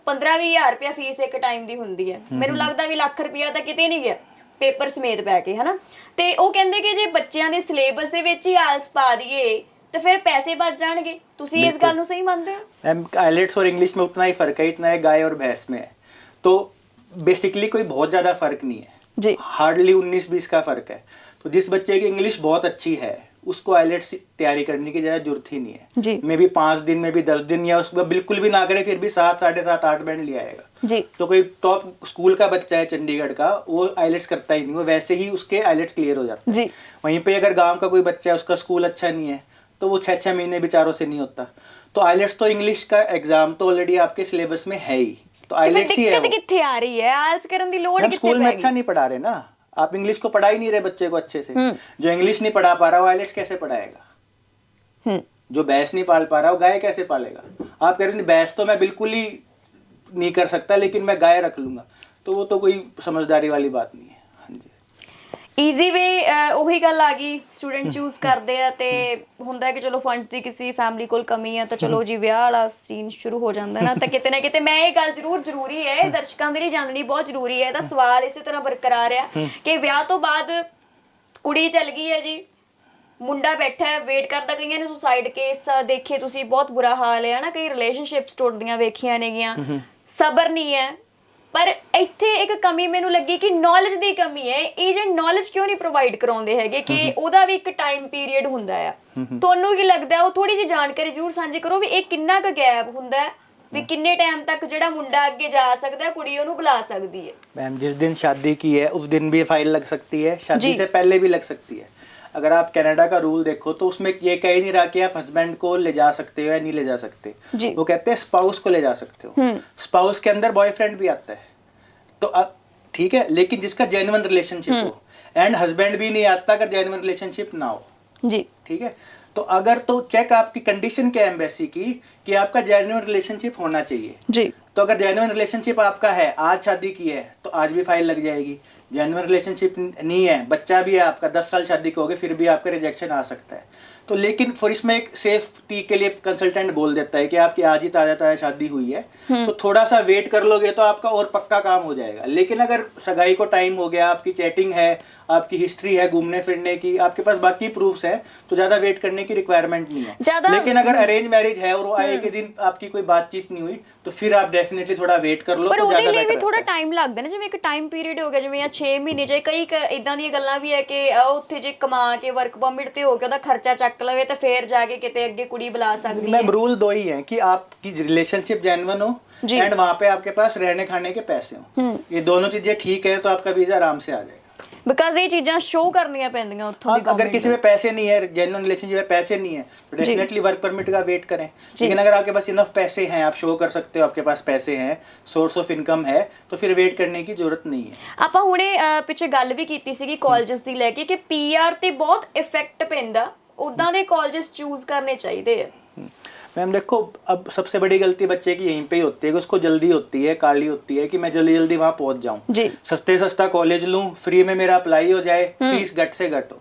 Speaker 1: 15-20 ਰੁਪਇਆ ਫੀਸ ਇੱਕ ਟਾਈਮ ਦੀ ਹੁੰਦੀ ਹੈ, ਮੈਨੂੰ ਲੱਗਦਾ ਵੀ ਲੱਖ ਰੁਪਇਆ ਤਾਂ ਕਿਤੇ ਨਹੀਂ ਗਿਆ ਪੇਪਰ ਸਮੇਤ ਪੈ ਕੇ, ਹਨਾ। ਤੇ ਉਹ ਕਹਿੰਦੇ ਕਿ ਜੇ ਬੱਚਿਆਂ ਦੇ ਸਿਲੇਬਸ ਦੇ ਵਿੱਚ ਹੀ ਆਇਲਟਸ ਪਾ ਦਈਏ ਤੇ ਫਿਰ ਪੈਸੇ ਬਚ ਜਾਣਗੇ। ਤੁਸੀਂ ਇਸ ਗੱਲ ਨੂੰ ਸਹੀ ਮੰਨਦੇ ਹੋ?
Speaker 2: मैम आइलेट्स और इंग्लिश में उतना ही फर्क है, इतना है गाय और भैंस में है, तो बेसिकली कोई बहुत ज़्यादा फर्क नहीं है
Speaker 1: जी।
Speaker 2: हार्डली 19-20 का फर्क है। तो जिस बच्चे की इंग्लिश बहुत अच्छी है उसको आइलेट्स तैयारी करने की ज़्यादा जरूरत ही नहीं है।
Speaker 1: जी।
Speaker 2: मे भी 5 दिन में भी 10 दिन, या उसको बिल्कुल भी ना करे फिर भी 7, 7.5, 8 बैंड ले आएगा।
Speaker 1: जी।
Speaker 2: तो कोई टॉप स्कूल का बच्चा है चंडीगढ़ का, वो आइलेट्स करता ही नहीं, वो वैसे ही उसके आइलेट्स क्लियर हो जाते हैं।
Speaker 1: जी।
Speaker 2: वहीं पे अगर गांव का कोई बच्चा है, उसका स्कूल अच्छा नहीं है, तो वो 6-6 महीने बेचारों से नहीं होता। तो आइलेट्स तो इंग्लिश का एग्जाम तो ऑलरेडी आपके सिलेबस में है ही, तो आइलेट्स ही है
Speaker 1: ਦਿੱਕਤ
Speaker 2: वो।
Speaker 1: ਕਿੱਥੇ ਆ ਰਹੀ ਹੈ? ਆਇਲਟਸ ਕਰਨ ਦੀ ਲੋੜ
Speaker 2: मैम
Speaker 1: ਕਿੱਥੇ
Speaker 2: स्कूल में
Speaker 1: ਪੈ
Speaker 2: अच्छा
Speaker 1: ਗਈ?
Speaker 2: नहीं पढ़ा रहे ना, आप इंग्लिश को पढ़ा ही नहीं रहे बच्चे को अच्छे से। जो इंग्लिश नहीं पढ़ा पा रहा वो आइलेट्स कैसे पढ़ाएगा? जो भैंस नहीं पाल पा रहा वो गाय कैसे पालेगा? आप कह रहे हैं भैंस तो मैं बिल्कुल ही नहीं कर सकता, लेकिन मैं गाय रख लूंगा, तो वो तो कोई समझदारी वाली बात नहीं है। हाँ जी।
Speaker 1: ਈਜ਼ੀ ਵੇ ਉਹੀ ਗੱਲ ਆ ਗਈ, ਸਟੂਡੈਂਟ ਚੂਜ਼ ਕਰਦੇ ਆ ਤੇ ਹੁੰਦਾ ਕਿ ਚਲੋ ਫੰਡਸ ਦੀ ਕਿਸੇ ਫੈਮਿਲੀ ਕੋਲ ਕਮੀ ਆ ਤਾਂ ਚਲੋ ਜੀ ਵਿਆਹ ਵਾਲਾ ਸੀਨ ਸ਼ੁਰੂ ਹੋ ਜਾਂਦਾ ਨਾ। ਤਾਂ ਕਿਤੇ ਨਾ ਕਿਤੇ ਮੈਂ ਇਹ ਗੱਲ ਜ਼ਰੂਰੀ ਹੈ, ਦਰਸ਼ਕਾਂ ਦੇ ਲਈ ਜਾਣਨੀ ਬਹੁਤ ਜ਼ਰੂਰੀ ਹੈ। ਇਹਦਾ ਸਵਾਲ ਇਸੇ ਤਰ੍ਹਾਂ ਬਰਕਰਾਰ ਆ ਕਿ ਵਿਆਹ ਤੋਂ ਬਾਅਦ ਕੁੜੀ ਚੱਲ ਗਈ ਹੈ ਜੀ, ਮੁੰਡਾ ਬੈਠਾ ਹੈ ਵੇਟ ਕਰਦਾ। ਕਈਆਂ ਨੇ ਸੁਸਾਈਡ ਕੇਸ ਦੇਖੇ ਤੁਸੀਂ, ਬਹੁਤ ਬੁਰਾ ਹਾਲ ਹੈ ਨਾ, ਕਈ ਰਿਲੇਸ਼ਨਸ਼ਿਪਸ ਟੁੱਟਦੀਆਂ ਵੇਖੀਆਂ ਨੇਗੀਆਂ। ਸਬਰ ਨਹੀਂ ਹੈ, ਪਰ ਇੱਥੇ ਇੱਕ ਕਮੀ ਮੈਨੂੰ ਲੱਗੀ ਕਿ ਨੌਲੇਜ ਦੀ ਕਮੀ ਹੈ। ਏਜੰਟ ਨੌਲੇਜ ਕਿਉਂ ਨਹੀਂ ਪ੍ਰੋਵਾਈਡ ਕਰਾਉਂਦੇ ਹੈਗੇ ਕਿ ਉਹਦਾ ਵੀ ਇੱਕ ਟਾਈਮ ਪੀਰੀਅਡ ਹੁੰਦਾ ਆ। ਤੁਹਾਨੂੰ ਕੀ ਲੱਗਦਾ, ਉਹ ਥੋੜੀ ਜਿਹੀ ਜਾਣਕਾਰੀ ਜ਼ਰੂਰ ਸਾਂਝੀ ਕਰੋ ਵੀ ਇਹ ਕਿੰਨਾ ਕੁ ਗੈਪ ਹੁੰਦਾ ਹੈ, ਵੀ ਕਿੰਨੇ ਟਾਈਮ ਤੱਕ ਜਿਹੜਾ ਮੁੰਡਾ ਅੱਗੇ ਜਾ ਸਕਦਾ, ਕੁੜੀ ਉਹਨੂੰ ਬੁਲਾ ਸਕਦੀ ਹੈ।
Speaker 2: मैम जिस दिन शादी की है उस दिन भी फाइल लग सकती है, शादी
Speaker 1: जी।
Speaker 2: से पहले भी लग सकती है। अगर आप कनाडा का रूल देखो तो उसमें ये कह ही नहीं रहा कि आप हस्बैंड को ले जा सकते हो या नहीं ले जा सकते।
Speaker 1: जी।
Speaker 2: वो कहते हैं स्पाउस को ले जा सकते हो। स्पाउस के अंदर बॉयफ्रेंड भी आता है, तो ठीक है, लेकिन जिसका जेन्युइन रिलेशनशिप हो। एंड हस्बैंड भी नहीं आता अगर जेन्युइन रिलेशनशिप ना हो।
Speaker 1: जी
Speaker 2: ठीक है, तो अगर तो चेक आपकी कंडीशन क्या है एम्बेसी की कि आपका जेन्युइन रिलेशनशिप होना चाहिए।
Speaker 1: जी
Speaker 2: तो अगर जेन्युइन रिलेशनशिप आपका है, आज शादी की है तो आज भी फाइल लग जाएगी। जेन्युइन रिलेशनशिप नहीं है, बच्चा भी है आपका, 10 साल शादी के हो गए, फिर भी आपका रिजेक्शन आ सकता है। तो लेकिन फिर इसमें एक सेफ्टी के लिए कंसल्टेंट बोल देता है कि आपकी आज ही ताज़ा ताज़ा शादी हुई है, तो थोड़ा सा वेट कर लोगे तो आपका और पक्का काम हो जाएगा। लेकिन अगर सगाई को टाइम हो गया, आपकी चैटिंग है, आपकी हिस्ट्री है घूमने फिरने की, आपके पास बाकी प्रूफ्स हैं, तो ज़्यादा वेट करने की रिक्वायरमेंट नहीं है।
Speaker 1: ज्यादा-
Speaker 2: लेकिन अगर अरेंज मैरिज है और वो आए के दिन आपकी कोई बातचीत नहीं हुई, तो फिर आप डेफिनेटली थोड़ा वेट कर लो।
Speaker 1: ਪਰ
Speaker 2: तो
Speaker 1: ਉਹਦੇ
Speaker 2: ज़्यादा
Speaker 1: ਲਈ ਵੀ
Speaker 2: better
Speaker 1: ਥੋੜਾ
Speaker 2: रहता है।
Speaker 1: ਟਾਈਮ ਲੱਗਦਾ ਨਾ, ਜਿਵੇਂ ਇੱਕ ਟਾਈਮ ਪੀਰੀਅਡ ਹੋ ਗਿਆ, ਜਿਵੇਂ 6 ਮਹੀਨੇ ਜੇ ਕਈ ਇਦਾਂ ਦੀਆਂ ਗੱਲਾਂ ਵੀ ਹੈ ਕਿ ਉੱਥੇ ਜੇ ਕਮਾ ਕੇ ਵਰਕ ਪਰਮਿਟ ਤੇ ਹੋ ਕੇ ਉਹਦਾ ਖਰਚਾ ਚੱਕ ਲਵੇ ਤੇ ਫੇਰ ਜਾ ਕੇ ਕਿਤੇ ਅੱਗੇ ਕੁੜੀ ਬੁਲਾ ਸਕਦੀ ਹੈ।
Speaker 2: मैम रूल दो ही हैं कि आपकी रिलेशनशिप जेन्युइन हो
Speaker 1: जी।
Speaker 2: एंड वहाँ पे आपके पास रहने खाने के पैसे हो। ये दोनों चीजें ठीक है तो आपका वीजा आराम से आ जाएगा।
Speaker 1: ਬਿਕਾਜ਼ ਇਹ ਚੀਜ਼ਾਂ ਸ਼ੋ ਕਰਨੀਆਂ ਪੈਂਦੀਆਂ ਉੱਥੋਂ ਦੀ
Speaker 2: हाँ, अगर किसी में पैसे नहीं है, जेन्युइन रिलेशनशिप में पैसे नहीं है, तो
Speaker 1: जी।
Speaker 2: डेफिनेटली वर्क परमिट का वेट करें।
Speaker 1: जी।
Speaker 2: लेकिन अगर आपके पास इनफ पैसे हैं, आप शो कर सकते हो आपके पास पैसे हैं, सोर्स ऑफ इनकम है, तो फिर वेट करने की जरूरत नहीं है।
Speaker 1: ਆਪਾਂ ਹੁਣੇ ਪਿੱਛੇ ਗੱਲ ਵੀ ਕੀਤੀ ਸੀਗੀ ਕਾਲਜਸ ਦੀ ਲੈ ਕੇ ਕਿ ਪੀਆਰ ਤੇ ਬਹੁਤ ਇਫੈਕਟ ਪੈਂਦਾ, ਉਦਾਂ ਦੇ ਕਾਲਜਸ ਚੂਜ਼ ਕਰਨੇ ਚਾਹੀਦੇ ਆ।
Speaker 2: मैम देखो, अब सबसे बड़ी गलती बच्चे की यहीं पे ही होती है कि उसको जल्दी होती है, काली होती है कि मैं जल्दी जल्दी वहाँ पहुँच जाऊँ,
Speaker 1: जी
Speaker 2: सस्ते सस्ता कॉलेज लूँ, फ्री में मेरा अप्लाई हो जाए, फीस घट से घट हो।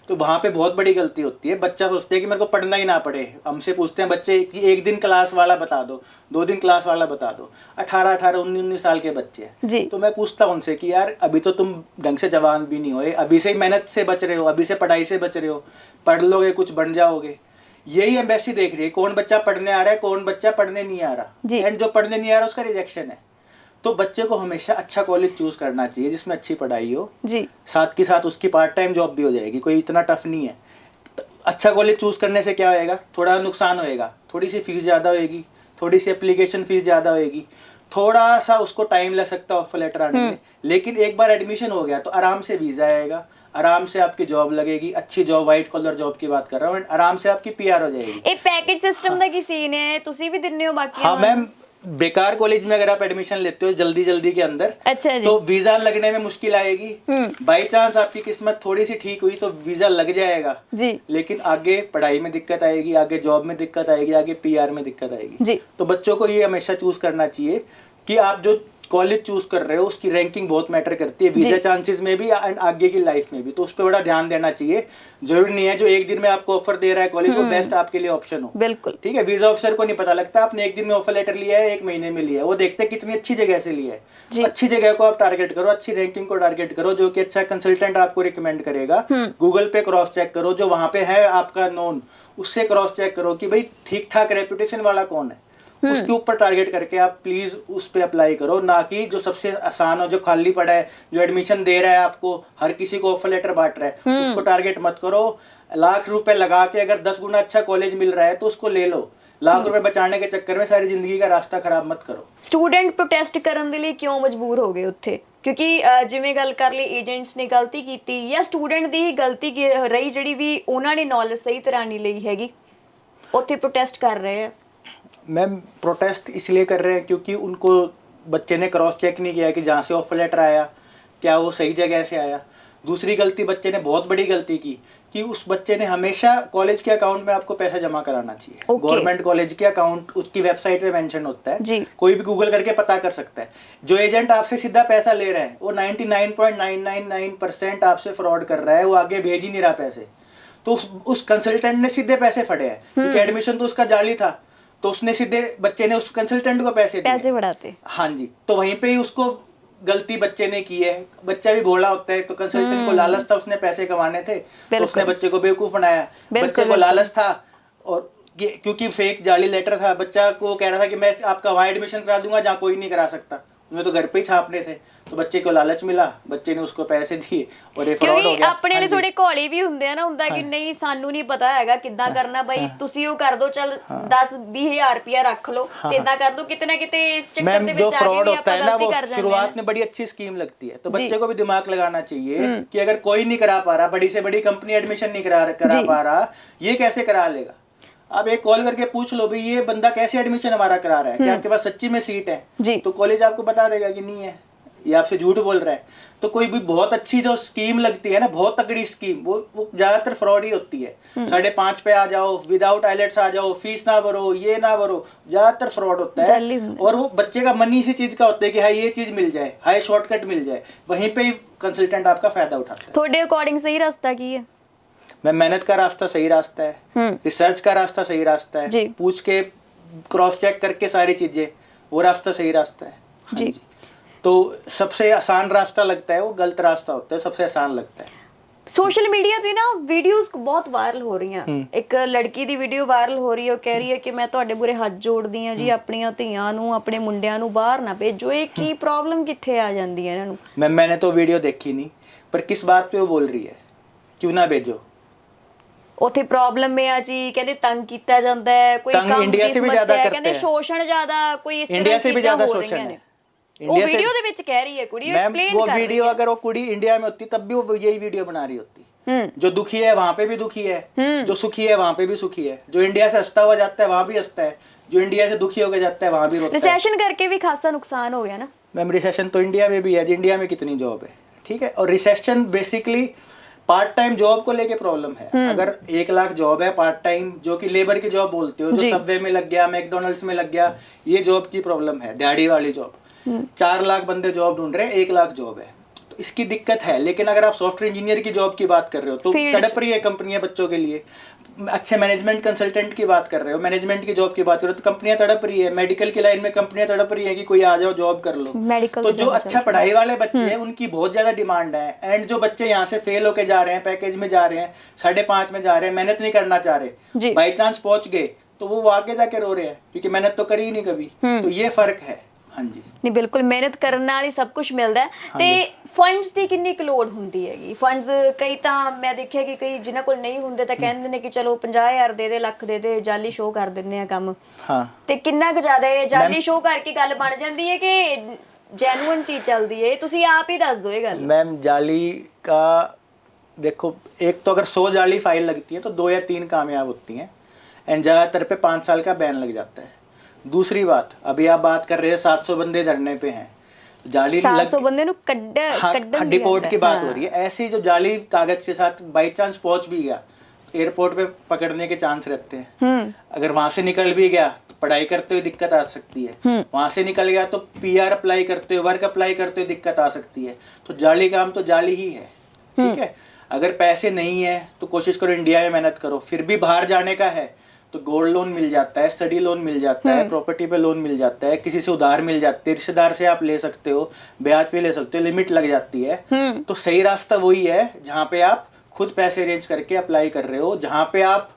Speaker 2: तो वहाँ पे बहुत बड़ी गलती होती है। बच्चा सोचते है कि मेरे को पढ़ना ही ना पड़े। हमसे पूछते हैं बच्चे कि एक दिन क्लास वाला बता दो, 2 दिन क्लास वाला बता दो। 18-18, 19-19 साल के बच्चे हैं।
Speaker 1: जी
Speaker 2: तो मैं पूछता हूँ उनसे कि यार अभी तो तुम ढंग से जवान भी नहीं हुए, अभी से ही मेहनत से बच रहे हो, अभी से पढ़ाई से बच रहे हो, पढ़ लोगे कुछ बन जाओगे। यही एम्बेसी देख रही है, कौन बच्चा पढ़ने आ रहा है, कौन बच्चा पढ़ने नहीं आ
Speaker 1: जी।
Speaker 2: रहा। एंड जो पढ़ने नहीं आ रहा उसका रिजेक्शन है। तो बच्चे को हमेशा अच्छा कॉलेज चूज करना चाहिए जिसमें अच्छी पढ़ाई हो,
Speaker 1: जी
Speaker 2: साथ के साथ उसकी पार्ट टाइम जॉब भी हो जाएगी, कोई इतना टफ नहीं है। अच्छा कॉलेज चूज करने से क्या होएगा, थोड़ा नुकसान होएगा, थोड़ी सी फीस ज़्यादा होएगी, थोड़ी सी एप्लीकेशन फीस ज़्यादा होएगी, थोड़ा सा उसको टाइम लग सकता है ऑफर लेटर आने में। लेकिन एक बार एडमिशन हो गया तो आराम से वीज़ा आएगा, आराम से आपकी जॉब लगेगी, अच्छी जॉब, वाइट कॉलर जॉब की बात कर रहा हूँ, आराम से आपकी पीआर हो जाएगी।
Speaker 1: ਇਹ ਪੈਕੇਜ ਸਿਸਟਮ ਦਾ ਕੀ ਸੀਨ ਹੈ, ਤੁਸੀਂ ਵੀ ਦਿੰਦੇ ਹੋ ਬਾਕੀ
Speaker 2: हाँ मैम, बेकार कॉलेज में अगर आप एडमिशन लेते हो जल्दी जल्दी के अंदर,
Speaker 1: अच्छा जी
Speaker 2: तो वीजा लगने में मुश्किल आएगी। बाई चांस आपकी किस्मत थोड़ी सी ठीक हुई तो वीजा लग जाएगा,
Speaker 1: जी
Speaker 2: लेकिन आगे पढ़ाई में दिक्कत आएगी, आगे जॉब में दिक्कत आएगी, आगे पीआर में दिक्कत आएगी।
Speaker 1: जी
Speaker 2: तो बच्चों को ये हमेशा चूज करना चाहिए कि आप जो कॉलेज चूज कर रहे हो उसकी रैंकिंग बहुत मैटर करती है, वीजा
Speaker 1: जी।
Speaker 2: चांसेस में भी एंड आगे की लाइफ में भी। तो उस पर बड़ा ध्यान देना चाहिए। जरूरी नहीं है जो एक दिन में आपको ऑफर दे रहा है कॉलेज वो बेस्ट आपके लिए ऑप्शन हो।
Speaker 1: बिल्कुल
Speaker 2: ठीक है, वीजा ऑफिसर को नहीं पता लगता आपने एक दिन में ऑफर लेटर लिया है, 1 महीने में लिया है, वो देखते हैं कितनी अच्छी जगह से लिया है।
Speaker 1: जी।
Speaker 2: अच्छी जगह को आप टारगेट करो, अच्छी रैंकिंग को टारगेट करो, जो कि अच्छा कंसल्टेंट आपको रिकमेंड करेगा। गूगल पे क्रॉस चेक करो, जो वहां पे है आपका नोन, उससे क्रॉस चेक करो कि भाई ठीक ठाक रेपुटेशन वाला कौन है, उसके ऊपर टारगेट करके आप प्लीज उस पे अप्लाई करो, ना कि जो सबसे आसान हो, जो खाली पड़ा है, जो एडमिशन दे रहा है आपको, हर किसी को ऑफर लेटर बांट रहा है, उसको टारगेट मत करो। लाख रुपए लगा के अगर 10 गुना अच्छा कॉलेज मिल रहा है तो उसको ले लो। लाख रुपए बचाने के चक्कर में सारी जिंदगी का रास्ता खराब मत करो।
Speaker 1: ਸਟੂਡੈਂਟ ਪ੍ਰੋਟੈਸਟ ਕਰਨ ਦੇ ਲਈ ਕਿਉਂ ਮਜਬੂਰ ਹੋ ਗਏ ਉੱਥੇ? ਕਿਉਂਕਿ ਜਿਵੇਂ ਗੱਲ ਕਰ ਲਈ ਏਜੰਟਸ ਨੇ ਗਲਤੀ ਕੀਤੀ ਜਾਂ ਸਟੂਡੈਂਟ ਦੀ ਹੀ ਗਲਤੀ ਰਹੀ ਜਿਹੜੀ ਵੀ ਉਹਨਾਂ ਨੇ ਨੌਲੇਜ ਸਹੀ ਤਰ੍ਹਾਂ ਨਹੀਂ ਲਈ ਹੈਗੀ, ਉੱਥੇ ਪ੍ਰੋਟੈਸਟ ਕਰ ਰਹੇ ਆ।
Speaker 2: मैम प्रोटेस्ट इसलिए कर रहे हैं क्योंकि उनको बच्चे ने क्रॉस चेक नहीं किया कि जहाँ से ऑफर लेटर आया क्या वो सही जगह से आया। दूसरी गलती बच्चे ने बहुत बड़ी गलती की कि उस बच्चे ने हमेशा कॉलेज के अकाउंट में आपको पैसा जमा कराना चाहिए।
Speaker 1: Okay.
Speaker 2: गवर्नमेंट कॉलेज के अकाउंट उसकी वेबसाइट पे मेंशन होता है,
Speaker 1: जी।
Speaker 2: कोई भी गूगल करके पता कर सकता है। जो एजेंट आपसे सीधा पैसा ले रहा है वो 99.999% आपसे फ्रॉड कर रहा है, वो आगे भेज ही नहीं रहा पैसे। तो उस कंसल्टेंट ने सीधे पैसे फटे हैं क्योंकि एडमिशन तो उसका जाली था, तो उसने सीधे बच्चे ने उस कंसल्टेंट को पैसे दिए।
Speaker 1: ਪੈਸੇ बढ़ाते
Speaker 2: हाँ जी, तो वहीं पे ही उसको गलती बच्चे ने की है। बच्चा भी भोला होता है, तो कंसल्टेंट को लालच था, उसने पैसे कमाने थे तो उसने बच्चे को बेवकूफ बनाया। बच्चे को लालच था और क्योंकि फेक जाली लेटर था, बच्चा को कह रहा था कि मैं आपका वहाँ एडमिशन करा दूंगा जहाँ कोई नहीं करा सकता, उन्हें तो घर पे ही छापने थे। तो बच्चे को लालच मिला, बच्चे ने उसको पैसे दिए और ये फ्रॉड हो
Speaker 1: ਕਿਉਂਕਿ
Speaker 2: गया।
Speaker 1: ਆਪਣੇ
Speaker 2: हाँ
Speaker 1: ਲਈ
Speaker 2: जी।
Speaker 1: ਥੋੜੇ ਘੋਲੇ ਵੀ ਹੁੰਦੇ ਆ ਨਾ, ਹੁੰਦਾ ਕਿ ਨਹੀਂ ਸਾਨੂੰ ਨਹੀਂ ਪਤਾ ਹੈਗਾ ਕਿੱਦਾਂ ਕਰਨਾ, ਬਈ ਤੁਸੀਂ ਉਹ ਕਰ ਦੋ, ਚੱਲ 10-20 ਰੁਪਇਆ ਰੱਖ ਲਓ ਤੇ ਇਦਾਂ ਕਰ ਦੋ। ਕਿਤੇ ਨਾ ਕਿਤੇ ਇਸ ਚੱਕਰ
Speaker 2: मैम
Speaker 1: ਦੇ
Speaker 2: जो
Speaker 1: ਵਿੱਚ ਆ ਕੇ
Speaker 2: फ्रॉड
Speaker 1: ਵੀ
Speaker 2: होता
Speaker 1: ਆਪਾਂ
Speaker 2: है ना
Speaker 1: ਗਲਤੀ
Speaker 2: वो
Speaker 1: ਕਰ ਜਾਂਦੇ
Speaker 2: शुरुआत
Speaker 1: ਹਾਂ।
Speaker 2: में बड़ी अच्छी स्कीम लगती है, तो
Speaker 1: जी।
Speaker 2: बच्चे को भी दिमाग लगाना चाहिए कि अगर कोई नहीं करा पा रहा, बड़ी से बड़ी कंपनी एडमिशन नहीं करा
Speaker 1: जी।
Speaker 2: पा रहा, ये कैसे करा लेगा। आप एक कॉल करके पूछ लो भाई ये बंदा कैसे एडमिशन हमारा करा रहा है, क्या आपके पास सच्ची में सीट है,
Speaker 1: जी
Speaker 2: तो कॉलेज आपको बता देगा कि नहीं है, ये आपसे झूठ बोल रहा है, तो कोई भी बहुत अच्छी जो स्कीम लगती है ना, बहुत तगड़ी स्कीम, वो ज्यादातर फ्रॉड ही होती है। 5.5 पे आ जाओ, विदाउट आइलेट्स आ जाओ, फीस ना भरो, ये ना भरो, ज्यादातर फ्रॉड होता है। और वो बच्चे का मन इसी चीज का होता है कि हाई ये चीज मिल जाए, हाई शॉर्टकट मिल जाए, वहीं पे ही कंसल्टेंट आपका फायदा उठाता है।
Speaker 1: ਤੁਹਾਡੇ अकॉर्डिंग सही रास्ता की है?
Speaker 2: मैं मेहनत का रास्ता सही रास्ता है, रिसर्च का रास्ता सही रास्ता है, पूछ के क्रॉस चेक करके सारी चीजें, वो रास्ता सही रास्ता है।
Speaker 1: जी।
Speaker 2: तो सबसे आसान रास्ता लगता है वो गलत रास्ता होता है, सबसे आसान लगता है।
Speaker 1: ਸੋਸ਼ਲ ਮੀਡੀਆ ਤੇ ਨਾ ਵੀਡੀਓਜ਼ ਬਹੁਤ ਵਾਇਰਲ ਹੋ ਰਹੀਆਂ। ਇੱਕ ਲੜਕੀ ਦੀ ਵੀਡੀਓ ਵਾਇਰਲ ਹੋ ਰਹੀ ਹੈ, ਉਹ ਕਹਿ ਰਹੀ ਹੈ ਕਿ ਮੈਂ ਤੁਹਾਡੇ ਮੂਹਰੇ ਹੱਥ ਜੋੜਦੀ ਹਾਂ ਜੀ, ਆਪਣੀਆਂ ਧੀਆਂ ਨੂੰ ਆਪਣੇ ਮੁੰਡਿਆਂ ਨੂੰ ਬਾਹਰ ਨਾ ਭੇਜੋ। ਇਹ ਕੀ ਪ੍ਰੋਬਲਮ ਕਿੱਥੇ ਆ ਜਾਂਦੀ ਹੈ ਇਹਨਾਂ ਨੂੰ?
Speaker 2: मैंने तो वीडियो देखी नहीं, पर किस बात पे वो बोल रही है, क्यों ना भेजो?
Speaker 1: ਉੱਥੇ ਪ੍ਰੋਬਲਮ ਇਹ ਆ ਜੀ, ਕਹਿੰਦੇ ਤੰਗ ਕੀਤਾ ਜਾਂਦਾ ਹੈ, ਕੋਈ
Speaker 2: तंग
Speaker 1: ਕੰਮ
Speaker 2: इंडिया
Speaker 1: ਦੀ
Speaker 2: से भी
Speaker 1: ਸਮੱਸਿਆ
Speaker 2: ज्यादा
Speaker 1: ਹੈ,
Speaker 2: करते
Speaker 1: ਕਹਿੰਦੇ
Speaker 2: हैं।
Speaker 1: ਸ਼ੋਸ਼ਣ ਜ਼ਿਆਦਾ, ਕੋਈ ਇਸ
Speaker 2: इंडिया
Speaker 1: ਤਰ੍ਹਾਂ
Speaker 2: से भी
Speaker 1: ਚੀਜ਼ਾਂ
Speaker 2: ज्यादा
Speaker 1: ਹੋ
Speaker 2: शोषण
Speaker 1: ਰਹੀਆਂ
Speaker 2: है।
Speaker 1: ਨੇ। ਉਹ
Speaker 2: इंडिया से
Speaker 1: ਵੀਡੀਓ ਦੇ ਵਿੱਚ ਕਹਿ ਰਹੀ ਹੈ ਕੁੜੀ,
Speaker 2: मैम,
Speaker 1: ਐਕਸਪਲੇਨ
Speaker 2: वो
Speaker 1: ਕਰ ਰਹੀ
Speaker 2: वीडियो
Speaker 1: है।
Speaker 2: अगर वो कुड़ी इंडिया में होती तब भी वो यही वीडियो बना रही होती। जो दुखी है वहां पे भी दुखी है, जो सुखी है वहां पे भी सुखी है, जो इंडिया से हंसता हुआ जाता है वहां भी हंसता है, जो इंडिया से दुखी होकर जाता है वहां भी रोता है।
Speaker 1: रिसेशन करके भी खासा नुकसान हो गया ना
Speaker 2: मैम, रिसेशन तो इंडिया में भी है, इंडिया में कितनी जॉब है, ठीक है। और recession basically part time job को लेके प्रॉब्लम है। अगर 1 लाख जॉब है पार्ट टाइम, जो कि लेबर की जॉब बोलते हो, जो सबवे में लग गया, मैकडोनल्ड्स में लग गया, ये जॉब की प्रॉब्लम है, दिहाड़ी वाली जॉब। 4 लाख बंदे जॉब ढूंढ रहे हैं, 1 लाख जॉब है, तो इसकी दिक्कत है। लेकिन अगर आप सॉफ्टवेयर इंजीनियर की जॉब की बात कर रहे हो तो तड़प रही है कंपनियां बच्चों के लिए। अच्छे मैनेजमेंट कंसल्टेंट की बात कर रहे हो, मैनेजमेंट की जॉब की बात कर रहे हो, तो कंपनियां तड़प रही है। मेडिकल की लाइन में कंपनियां तड़प रही है कि कोई आ जाओ जॉब कर लो।
Speaker 1: मेडिकल
Speaker 2: तो जो अच्छा पढ़ाई वाले बच्चे हैं उनकी बहुत ज्यादा डिमांड है। एंड जो बच्चे यहाँ से फेल होके जा रहे हैं, पैकेज में जा रहे हैं, 5.5 में जा रहे हैं, मेहनत नहीं करना चाह रहे, बाई चांस पहुंच गए तो वो आगे जाके रो रहे हैं क्योंकि मेहनत तो करी ही नहीं कभी। तो ये फर्क है। ਹਾਂਜੀ
Speaker 1: ਨਹੀਂ, ਬਿਲਕੁਲ ਮਿਹਨਤ ਕਰਨ ਨਾਲ ਹੀ ਸਭ ਕੁਝ ਮਿਲਦਾ ਹੈ। ਤੇ ਫੰਡਸ ਦੀ ਕਿੰਨੀ ਕੁ ਲੋੜ ਹੁੰਦੀ ਹੈਗੀ? ਫੰਡਸ ਕਈ ਤਾਂ ਮੈਂ ਦੇਖਿਆ ਕਿ ਕਈ ਜਿਨ੍ਹਾਂ ਕੋਲ ਨਹੀਂ ਹੁੰਦੇ ਤਾਂ ਕਹਿੰਦੇ ਨੇ ਕਿ ਚਲੋ 50,000 ਦੇ ਦੇ, ਲੱਖ ਦੇ ਦੇ, ਜਾਲੀ ਸ਼ੋਅ ਕਰ ਦਿੰਨੇ ਆ ਕੰਮ।
Speaker 2: ਹਾਂ, ਤੇ
Speaker 1: ਕਿੰਨਾ ਕੁ ਜ਼ਿਆਦਾ ਇਹ ਜਾਲੀ ਸ਼ੋਅ ਕਰਕੇ ਗੱਲ ਬਣ ਜਾਂਦੀ ਹੈ ਕਿ जेन्युइन चीज चलती है? ਤੁਸੀਂ ਆਪ ਹੀ ਦੱਸ ਦਿਓ ਇਹ ਗੱਲ।
Speaker 2: मैम, जाली का देखो, एक तो अगर 100 जाली फाइल लगती है तो 2 या 3 कामयाब होती हैं, एंड ज़्यादातर पे 5 साल का बैन लग जाता है। दूसरी बात, अभी आप बात कर रहे हैं 700 बंदे धरने पे हैं, जाली
Speaker 1: 700 बंदे नु कड्डन
Speaker 2: डिपोर्ट की बात हो रही है। ऐसी जो जाली कागज के साथ बाई चांस पहुंच भी गया, एयरपोर्ट पे पकड़ने के चांस रहते हैं। अगर वहां से निकल भी गया तो पढ़ाई करते हुए दिक्कत आ सकती है। वहां से निकल गया तो PR अप्लाई करते हुए, वर्क अप्लाई करते हुए दिक्कत आ सकती है। तो जाली काम तो जाली ही है, ठीक है। अगर पैसे नहीं है तो कोशिश करो इंडिया में मेहनत करो। फिर भी बाहर जाने का है तो गोल्ड लोन मिल जाता है, स्टडी लोन मिल जाता है, प्रॉपर्टी पे लोन मिल जाता है, किसी से उधार मिल जाती है, रिश्तेदार से आप ले सकते हो, ब्याज पे ले सकते हो, लिमिट लग जाती है। तो सही रास्ता वही है जहाँ पे आप खुद पैसे अरेंज करके अप्लाई कर रहे हो, जहाँ पे आप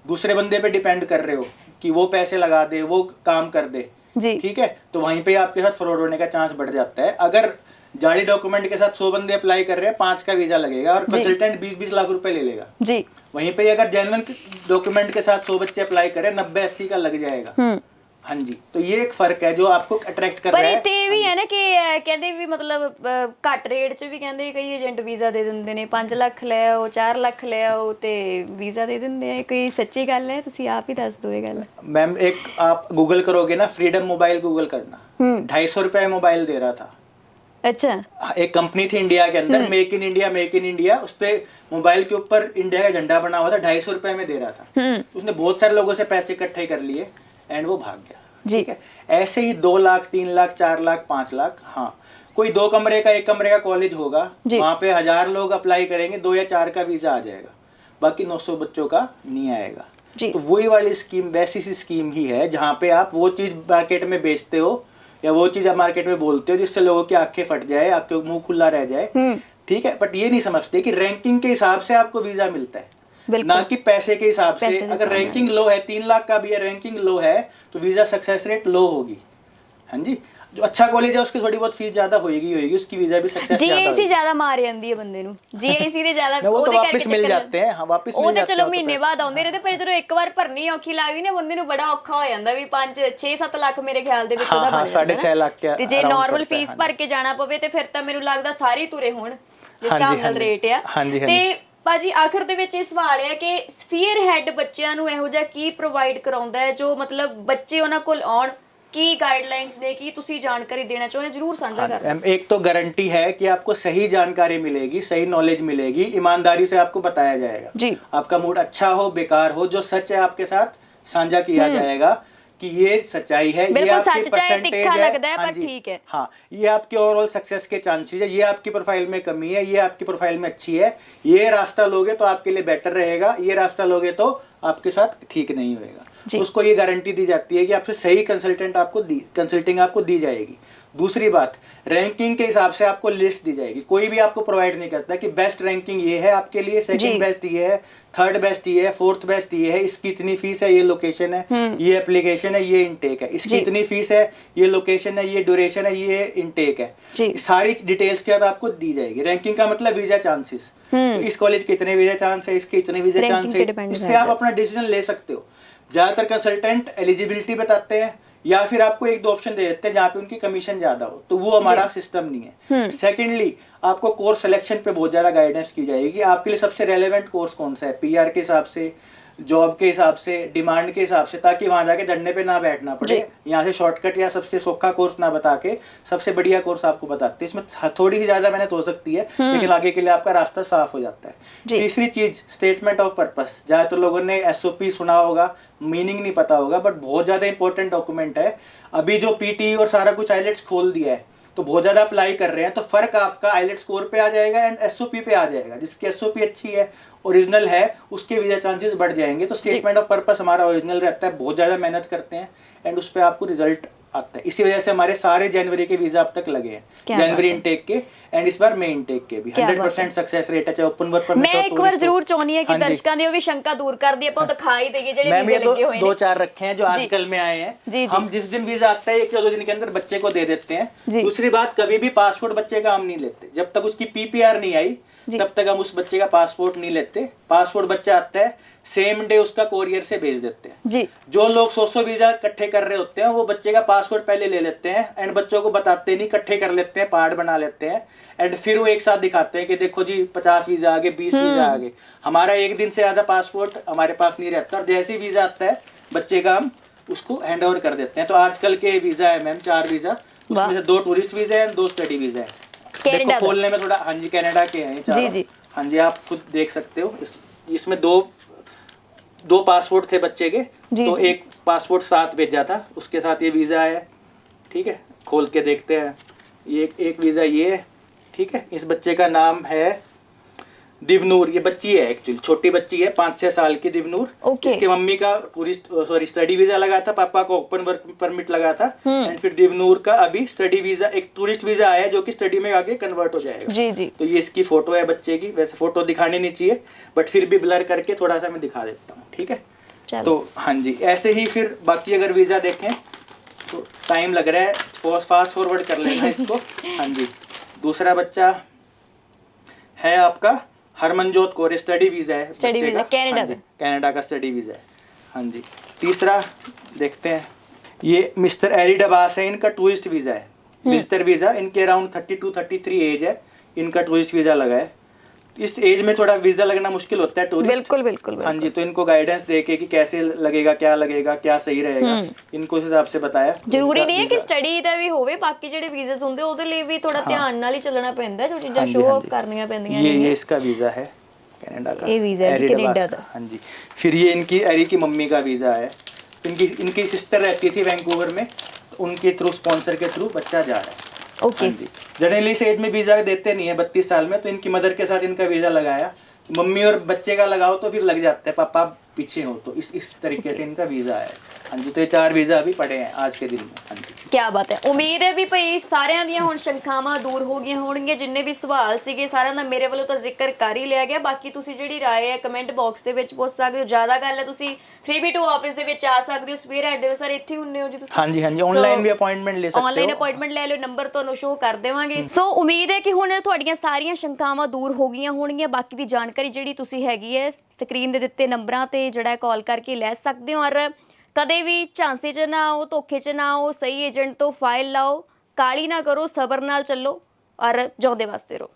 Speaker 2: दूसरे बंदे पे डिपेंड कर रहे हो कि वो पैसे लगा दे, वो काम कर दे, ठीक है। तो वहीं पे आपके साथ फ्रॉड होने का चांस बढ़ जाता है। अगर जाली डॉक्यूमेंट के साथ 100 बंदे अप्लाई कर रहे हैं, 5 का वीजा लगेगा और कंसल्टेंट 20-20 लाख रुपए ले लेगा
Speaker 1: जी।
Speaker 2: वहीं पे अगर जेन्युइन डॉक्यूमेंट के साथ 100 बच्चे अप्लाई करें, 90-80 का लग जाएगा। हाँ जी, तो ये एक फर्क है जो आपको अट्रैक्ट कर रहा है।
Speaker 1: पर ਇਹ ਵੀ ਹੈ ਨਾ ਕਿ ਕਹਿੰਦੇ ਵੀ ਮਤਲਬ ਘੱਟ ਰੇਟ 'ਚ ਵੀ ਕਹਿੰਦੇ ਕਈ ਏਜੰਟ ਵੀਜ਼ਾ ਦੇ ਦਿੰਦੇ ਨੇ, 5 ਲੱਖ ਲੈ ਆਓ, 4 ਲੱਖ ਲੈ ਆਓ ਤੇ ਵੀਜ਼ਾ ਦੇ ਦਿੰਦੇ ਆ। ਕੋਈ ਸੱਚੀ ਗੱਲ ਹੈ? ਤੁਸੀਂ ਆਪ ਹੀ ਦੱਸ ਦਿਓ ਇਹ ਗੱਲ।
Speaker 2: मैम, एक आप गूगल करोगे ना, फ्रीडम मोबाइल गूगल करना, 250 रुपए मोबाइल दे रहा था।
Speaker 1: अच्छा।
Speaker 2: एक कंपनी थी इंडिया के अंदर, make in India, make in India, उस पे मोबाइल के ऊपर इंडिया का झंडा बना हुआ था, 250 रुपए में दे रहा था। उसने बहुत सारे लोगों से पैसे इकट्ठे कर लिए एंड वो भाग गया, ठीक है। ऐसे ही 2 लाख, 3 लाख, 4 लाख, 5 लाख। हाँ, कोई 2 कमरे का, 1 कमरे का कॉलेज होगा, वहां पे 1000 लोग अप्लाई करेंगे, 2 या 4 का वीजा आ जाएगा, बाकी 900 बच्चों का नहीं आएगा। तो वही वाली स्कीम, वैसी सी स्कीम ही है जहाँ पे आप वो चीज मार्केट में बेचते हो या वो चीज आप मार्केट में बोलते हो जिससे लोगों की आंखें फट जाए, आपके मुंह खुला रह जाए, ठीक है। बट ये नहीं समझते कि रैंकिंग के हिसाब से आपको वीजा मिलता है, ना कि पैसे के हिसाब से। अगर रैंकिंग लो है, 3 लाख का भी है, रैंकिंग लो है तो वीजा सक्सेस रेट लो होगी। हाँ जी, जो अच्छा कॉलेज है उसकी थोड़ी बहुत फीस ज्यादा होगी, उसकी वीजा भी सक्सेस ज्यादा होगी।
Speaker 1: जीएसी ज्यादा मार ਜਾਂਦੀ ਹੈ ਬੰਦੇ ਨੂੰ, जीएसी ਦੇ ਜ਼ਿਆਦਾ
Speaker 2: वो तो वापस मिल जाते हैं। हाँ, वापस मिल जाते हैं।
Speaker 1: ਉਹ ਚਲੋ ਮਹੀਨੇ ਬਾਅਦ ਆਉਂਦੇ ਨੇ, ਪਰ ਜਦੋਂ ਇੱਕ ਵਾਰ ਭਰਨੀ ਔਖੀ ਲੱਗਦੀ ਨਾ ਬੰਦੇ ਨੂੰ, ਬੜਾ ਔਖਾ ਹੋ ਜਾਂਦਾ ਵੀ 5-6-7 ਲੱਖ ਮੇਰੇ ਖਿਆਲ ਦੇ ਵਿੱਚ ਉਹਦਾ ਬਣ ਜਾਂਦਾ।
Speaker 2: 6.5 ਲੱਖ ਕੇ
Speaker 1: ਤੇ ਜੇ ਨਾਰਮਲ ਫੀਸ ਭਰ ਕੇ ਜਾਣਾ ਪਵੇ ਤੇ ਫਿਰ ਤਾਂ ਮੈਨੂੰ ਲੱਗਦਾ ਸਾਰੇ ਤੁਰੇ ਹੋਣ ਜਿਸ ਹਿਸਾਬ ਨਾਲ ਰੇਟ ਆ। ਤੇ ਭਾਜੀ ਆਖਰ ਦੇ ਵਿੱਚ ਇਹ ਸਵਾਲ ਹੈ ਕਿ ਸਫੀਅਰ ਹੈਡ ਬੱਚਿਆਂ ਨੂੰ ਇਹੋ ਜਿਹਾ ਕੀ ਪ੍ਰੋਵਾਈਡ ਕਰਾਉਂਦਾ ਹੈ ਜੋ ਮਤਲਬ ਬੱਚੇ ਉਹਨਾਂ ਕੋਲ ਆਉਣ ਕੀ ਗਾਈडलाइंस ਨੇ, ਕੀ ਤੁਸੀਂ ਜਾਣਕਾਰੀ ਦੇਣਾ ਚਾਹੁੰਦੇ ਜਰੂਰ ਸਾਂਝਾ
Speaker 2: हाँ,
Speaker 1: ਕਰੋ।
Speaker 2: एक तो गारंटी है कि आपको सही जानकारी मिलेगी, सही नॉलेज मिलेगी, ईमानदारी से आपको बताया जाएगा।
Speaker 1: जी।
Speaker 2: आपका मूड अच्छा हो बेकार हो, जो सच है आपके साथ साझा किया जाएगा कि ये सच्चाई है, ये
Speaker 1: बिल्कुल
Speaker 2: आपकी
Speaker 1: सच चाहे
Speaker 2: परसेंटेज
Speaker 1: तिखा
Speaker 2: है।
Speaker 1: लगता है,
Speaker 2: हाँ
Speaker 1: पर
Speaker 2: जी,
Speaker 1: ठीक है।
Speaker 2: हाँ, ये आपके ओवरऑल सक्सेस के चांसेस है, ये आपकी प्रोफाइल में कमी है, ये आपकी प्रोफाइल में अच्छी है, ये रास्ता लोगे तो आपके लिए बेटर रहेगा, ये रास्ता लोगे तो आपके साथ ठीक नहीं होएगा।
Speaker 1: जी।
Speaker 2: उसको ये गारंटी दी जाती है कि आपसे सही कंसल्टिंग आपको दी जाएगी। दूसरी बात, रैंकिंग के हिसाब से आपको लिस्ट दी जाएगी, कोई भी आपको प्रोवाइड नहीं करता कि बेस्ट रैंकिंग ये है आपके लिए,
Speaker 1: जी।
Speaker 2: सेकंड बेस्ट ये है, थर्ड बेस्ट ये है, फोर्थ बेस्ट ये है, इसकी इतनी फीस है, ये लोकेशन है, ये एप्लीकेशन है, ये इनटेक है, इसकी
Speaker 1: जी।
Speaker 2: इतनी फीस है, ये लोकेशन है, ये ड्यूरेशन है, ये इनटेक है,
Speaker 1: जी।
Speaker 2: सारी डिटेल्स के बाद आपको दी जाएगी। रैंकिंग का मतलब वीजा चांसेस, इस कॉलेज के इतने वीजा चांस है, इसके इतने वीजा
Speaker 1: Ranking
Speaker 2: चांस
Speaker 1: पे
Speaker 2: है,
Speaker 1: depend
Speaker 2: इससे
Speaker 1: करता
Speaker 2: आप
Speaker 1: है।
Speaker 2: अपना डिसीजन ले सकते हो। ज्यादातर कंसल्टेंट एलिजिबिलिटी बताते हैं या फिर आपको एक दो ऑप्शन दे देते हैं जहाँ पे उनकी कमीशन ज्यादा हो, तो वो हमारा सिस्टम नहीं है। सेकेंडली, आपको कोर्स सिलेक्शन पे बहुत ज्यादा गाइडेंस की जाएगी, आपके लिए सबसे रेलेवेंट कोर्स कौन सा है, पीआर के हिसाब से, जॉब के हिसाब से, डिमांड के हिसाब से, ताकि वहां जाके धरने पे ना बैठना पड़े। यहाँ से शॉर्टकट या सबसे सौखा कोर्स ना बता के सबसे बढ़िया कोर्स आपको बताते हैं। इसमें थोड़ी सी ज्यादा मेहनत हो सकती है, लेकिन आगे के लिए आपका रास्ता साफ हो जाता है।
Speaker 1: जी।
Speaker 2: तीसरी चीज, स्टेटमेंट ऑफ पर्पस। ज्यादातर लोगों ने एसओपी सुना होगा, मीनिंग नहीं पता होगा, बट बहुत ज्यादा इंपॉर्टेंट डॉक्यूमेंट है। अभी जो पीटी और सारा कुछ आईलेट्स खोल दिया है, तो बहुत ज्यादा अप्लाई कर रहे हैं, तो फर्क आपका आईलेट स्कोर पे आ जाएगा एंड एसओपी पे आ जाएगा। जिसकी एसओपी अच्छी है, ओरिजिनल है, उसके वीजा चांसेस बढ़ जाएंगे। तो स्टेटमेंट ऑफ पर्पस हमारा ओरिजिनल रहता है, बहुत ज्यादा मेहनत करते हैं एंड उस पर आपको रिजल्ट आता है। इसी वजह से हमारे सारे जनवरी के वीजा अब तक लगे हैं,
Speaker 1: क्या
Speaker 2: जनवरी
Speaker 1: बात है।
Speaker 2: इनटेक के एंड इस बार मई इनटेक के भी।
Speaker 1: क्या बात
Speaker 2: 100% सक्सेस रेट है, चाहे ओपन वर्क परमिट
Speaker 1: ਮੈਂ ਇੱਕ ਵਾਰ ਜ਼ਰੂਰ ਚਾਹੁੰਦੀ ਹਾਂ ਕਿ
Speaker 2: हाँ जी।
Speaker 1: ਦਰਸ਼ਕਾਂ ਦੀ ਉਹ ਵੀ ਸ਼ੰਕਾ ਦੂਰ ਕਰ ਦਈਏ, ਆਪਾਂ ਉਹ ਦਿਖਾਈ ਦਈਏ ਜਿਹੜੇ
Speaker 2: मैम,
Speaker 1: ਵੀਜ਼ੇ
Speaker 2: ये
Speaker 1: ਲੱਗੇ ਹੋਏ
Speaker 2: दो
Speaker 1: ਨੇ।
Speaker 2: चार रखे हैं जो
Speaker 1: जी।
Speaker 2: आजकल में आए हैं।
Speaker 1: जी, जी।
Speaker 2: हम जिस दिन वीजा आता है 1 या 2 दिन के अंदर बच्चे को दे देते हैं।
Speaker 1: जी।
Speaker 2: दूसरी बात, कभी भी पासपोर्ट बच्चे का हम नहीं लेते जब तक उसकी पीपीआर नहीं आई,
Speaker 1: जी।
Speaker 2: तब तक हम उस बच्चे का पासपोर्ट नहीं लेते। पासपोर्ट बच्चा आता है, सेम डे उसका कोरियर से भेज देते हैं।
Speaker 1: जी।
Speaker 2: जो लोग 100 वीजा इकट्ठे कर रहे होते हैं, वो बच्चे का पासपोर्ट पहले ले लेते हैं एंड बच्चों को बताते नहीं, इकट्ठे कर लेते हैं, पार्ट बना लेते हैं एंड फिर वो एक साथ दिखाते हैं कि देखो जी 50 वीजा आ गए, 20 वीजा आ गए। हमारा एक दिन से ज्यादा पासपोर्ट हमारे पास नहीं रहता, और जैसे ही वीजा आता है बच्चे का हम उसको हैंड ओवर कर देते हैं। तो आजकल के वीजा है मैम 4 वीजा, उसमें से 2 टूरिस्ट वीजा है, 2 स्टडी वीजा है।
Speaker 1: कनाडा
Speaker 2: देखो खोलने में थोड़ा, हाँ जी, कनाडा के हैं ये चारों।
Speaker 1: जी, जी।
Speaker 2: हाँ जी, आप खुद देख सकते हो। इसमें दो पासपोर्ट थे बच्चे के,
Speaker 1: जी,
Speaker 2: तो
Speaker 1: जी।
Speaker 2: एक पासपोर्ट साथ भेजा था, उसके साथ ये वीजा है। ठीक है, खोल के देखते हैं। ये एक वीजा ये है। ठीक है, इस बच्चे का नाम है दिवनूर। ये बच्ची है, एक्चुअली छोटी बच्ची है, 5-6 साल की दिवनूर।
Speaker 1: ओके।
Speaker 2: इसके मम्मी का स्टडी वीजा लगा था, पापा को ओपन वर्क परमिट लगा था एंड फिर दिवनूर का अभी स्टडी वीजा, एक टूरिस्ट वीजा आया जो कि स्टडी में आगे कन्वर्ट हो जाएगा।
Speaker 1: जी जी।
Speaker 2: तो ये इसकी फोटो है बच्चे की। वैसे फोटो दिखानी नहीं चाहिए, बट फिर भी ब्लर करके थोड़ा सा मैं दिखा देता हूँ। ठीक है,
Speaker 1: चलो।
Speaker 2: तो हाँ जी, ऐसे ही फिर बाकी अगर वीजा देखें तो टाइम लग रहा है, फास्ट फॉरवर्ड कर लेना इसको। हाँ जी, दूसरा बच्चा है आपका हरमनजोत कौर, स्टडी वीजा है
Speaker 1: स्टडी
Speaker 2: बच्चे
Speaker 1: वीजा,
Speaker 2: का।
Speaker 1: कनाडा
Speaker 2: हाँ जी,
Speaker 1: का।
Speaker 2: कनाडा का स्टडी वीजा है। हाँ जी, तीसरा देखते हैं, ये मिस्टर एरी डबास है, इनका टूरिस्ट वीजा है, विजिटर वीजा। इनके अराउंड 32-33 एज है, इनका टूरिस्ट वीजा लगा है। इस एज में थोड़ा वीजा लगना मुश्किल होता है टूरिस्ट।
Speaker 1: बिल्कुल बिल्कुल
Speaker 2: हाँ जी, तो इनको गाइडेंस देके कि कैसे लगेगा, क्या सही रहेगा, इनको उस हिसाब से बताया।
Speaker 1: ਜ਼ਰੂਰੀ
Speaker 2: इनका
Speaker 1: ਨਹੀਂ ਹੈ ਕਿ
Speaker 2: वीजा-
Speaker 1: ਸਟੱਡੀ ਦਾ ਵੀ ਹੋਵੇ, ਬਾਕੀ ਜਿਹੜੇ ਵੀਜ਼as ਹੁੰਦੇ ਉਹਦੇ ਲਈ ਵੀ ਥੋੜਾ ਧਿਆਨ ਨਾਲ ਹੀ ਚੱਲਣਾ ਪੈਂਦਾ, ਜੋ ਚੀਜ਼ਾਂ
Speaker 2: हाँ जी,
Speaker 1: ਸ਼ੋ
Speaker 2: हाँ
Speaker 1: ਆਫ
Speaker 2: जी।
Speaker 1: ਕਰਨੀਆਂ ਪੈਂਦੀਆਂ
Speaker 2: ये
Speaker 1: ਨੇ।
Speaker 2: इसका वीजा है कनाडा का,
Speaker 1: ये वीजा है जी,
Speaker 2: एरी
Speaker 1: कनाडा
Speaker 2: डबास
Speaker 1: का।
Speaker 2: हाँ जी। फिर ये इनकी एरी की मम्मी का वीजा है। इनकी सिस्टर रहती थी वैंकूवर में, तो उनके थ्रू, स्पॉन्सर के थ्रू बच्चा जा रहा है।
Speaker 1: ओके।
Speaker 2: हाँ जी, जर्नली इस एज में वीजा देते नहीं है 32 साल में, तो इनकी मदर के साथ इनका वीजा लगाया। मम्मी और बच्चे का लगाओ तो फिर लग जाता है, पापा पीछे हो, तो इस तरीके से इनका वीजा है। हाँ जी, तो ये 4 वीजा अभी पड़े हैं आज के दिन में। हाँ जी,
Speaker 1: ਕਿਆ ਬਾਤ ਹੈ। ਉਮੀਦ ਹੈ ਵੀ ਭਈ ਸਾਰਿਆਂ ਦੀਆਂ ਹੁਣ ਸ਼ੰਕਾਵਾਂ ਦੂਰ ਹੋ ਗਈਆਂ ਹੋਣਗੀਆਂ, ਜਿੰਨੇ ਵੀ ਸਵਾਲ ਸੀਗੇ ਸਾਰਿਆਂ ਦਾ ਮੇਰੇ ਵੱਲੋਂ ਤਾਂ ਜ਼ਿਕਰ ਕਰ ਹੀ ਲਿਆ ਗਿਆ। ਬਾਕੀ ਤੁਸੀਂ ਜਿਹੜੀ ਰਾਏ ਹੈ ਕਮੈਂਟ ਬਾਕਸ ਦੇ ਵਿੱਚ ਪੁੱਛ ਸਕਦੇ ਹੋ। ਜ਼ਿਆਦਾ ਗੱਲ ਹੈ ਤੁਸੀਂ 3B2 ਆਫਿਸ ਦੇ ਵਿੱਚ ਆ ਸਕਦੇ ਹੋ, ਸਵੇਰ ਐਡੇ ਸਰ ਇੱਥੇ ਹੁੰਨੇ ਹੋ ਜੀ ਤੁਸੀਂ।
Speaker 2: हाँ जी, हाँ जी, ऑनलाइन भी अपॉइंटमेंट ले सकते
Speaker 1: ਆਨਲਾਈਨ
Speaker 2: हो।
Speaker 1: ਅਪਾਇੰਟਮੈਂਟ ਲੈ ਲਿਓ, ਨੰਬਰ ਤੁਹਾਨੂੰ ਸ਼ੋਅ ਕਰ ਦੇਵਾਂਗੇ। ਸੋ ਉਮੀਦ ਹੈ ਕਿ ਹੁਣ ਤੁਹਾਡੀਆਂ ਸਾਰੀਆਂ ਸ਼ੰਕਾਵਾਂ ਦੂਰ ਹੋ ਗਈਆਂ ਹੋਣਗੀਆਂ। ਬਾਕੀ ਦੀ ਜਾਣਕਾਰੀ ਜਿਹੜੀ ਤੁਸੀਂ ਹੈਗੀ ਹੈ ਸਕਰੀਨ ਦੇ ਦਿੱਤੇ ਨੰਬਰਾਂ ਤੇ ਜਿਹੜਾ ਕਾਲ ਕਰਕੇ ਲੈ ਸਕਦੇ ਹੋ। ਔਰ ਕਦੇ ਵੀ ਝਾਂਸੇ 'ਚ ਨਾ ਆਓ, ਧੋਖੇ 'ਚ ਨਾ ਆਓ, ਸਹੀ ਏਜੰਟ ਤੋਂ ਫਾਈਲ ਲਾਓ, ਕਾਲੀ ਨਾ ਕਰੋ, ਸਬਰ ਨਾਲ ਚੱਲੋ ਔਰ ਜਿਉਂਦੇ ਵਾਸਤੇ ਰਹੋ।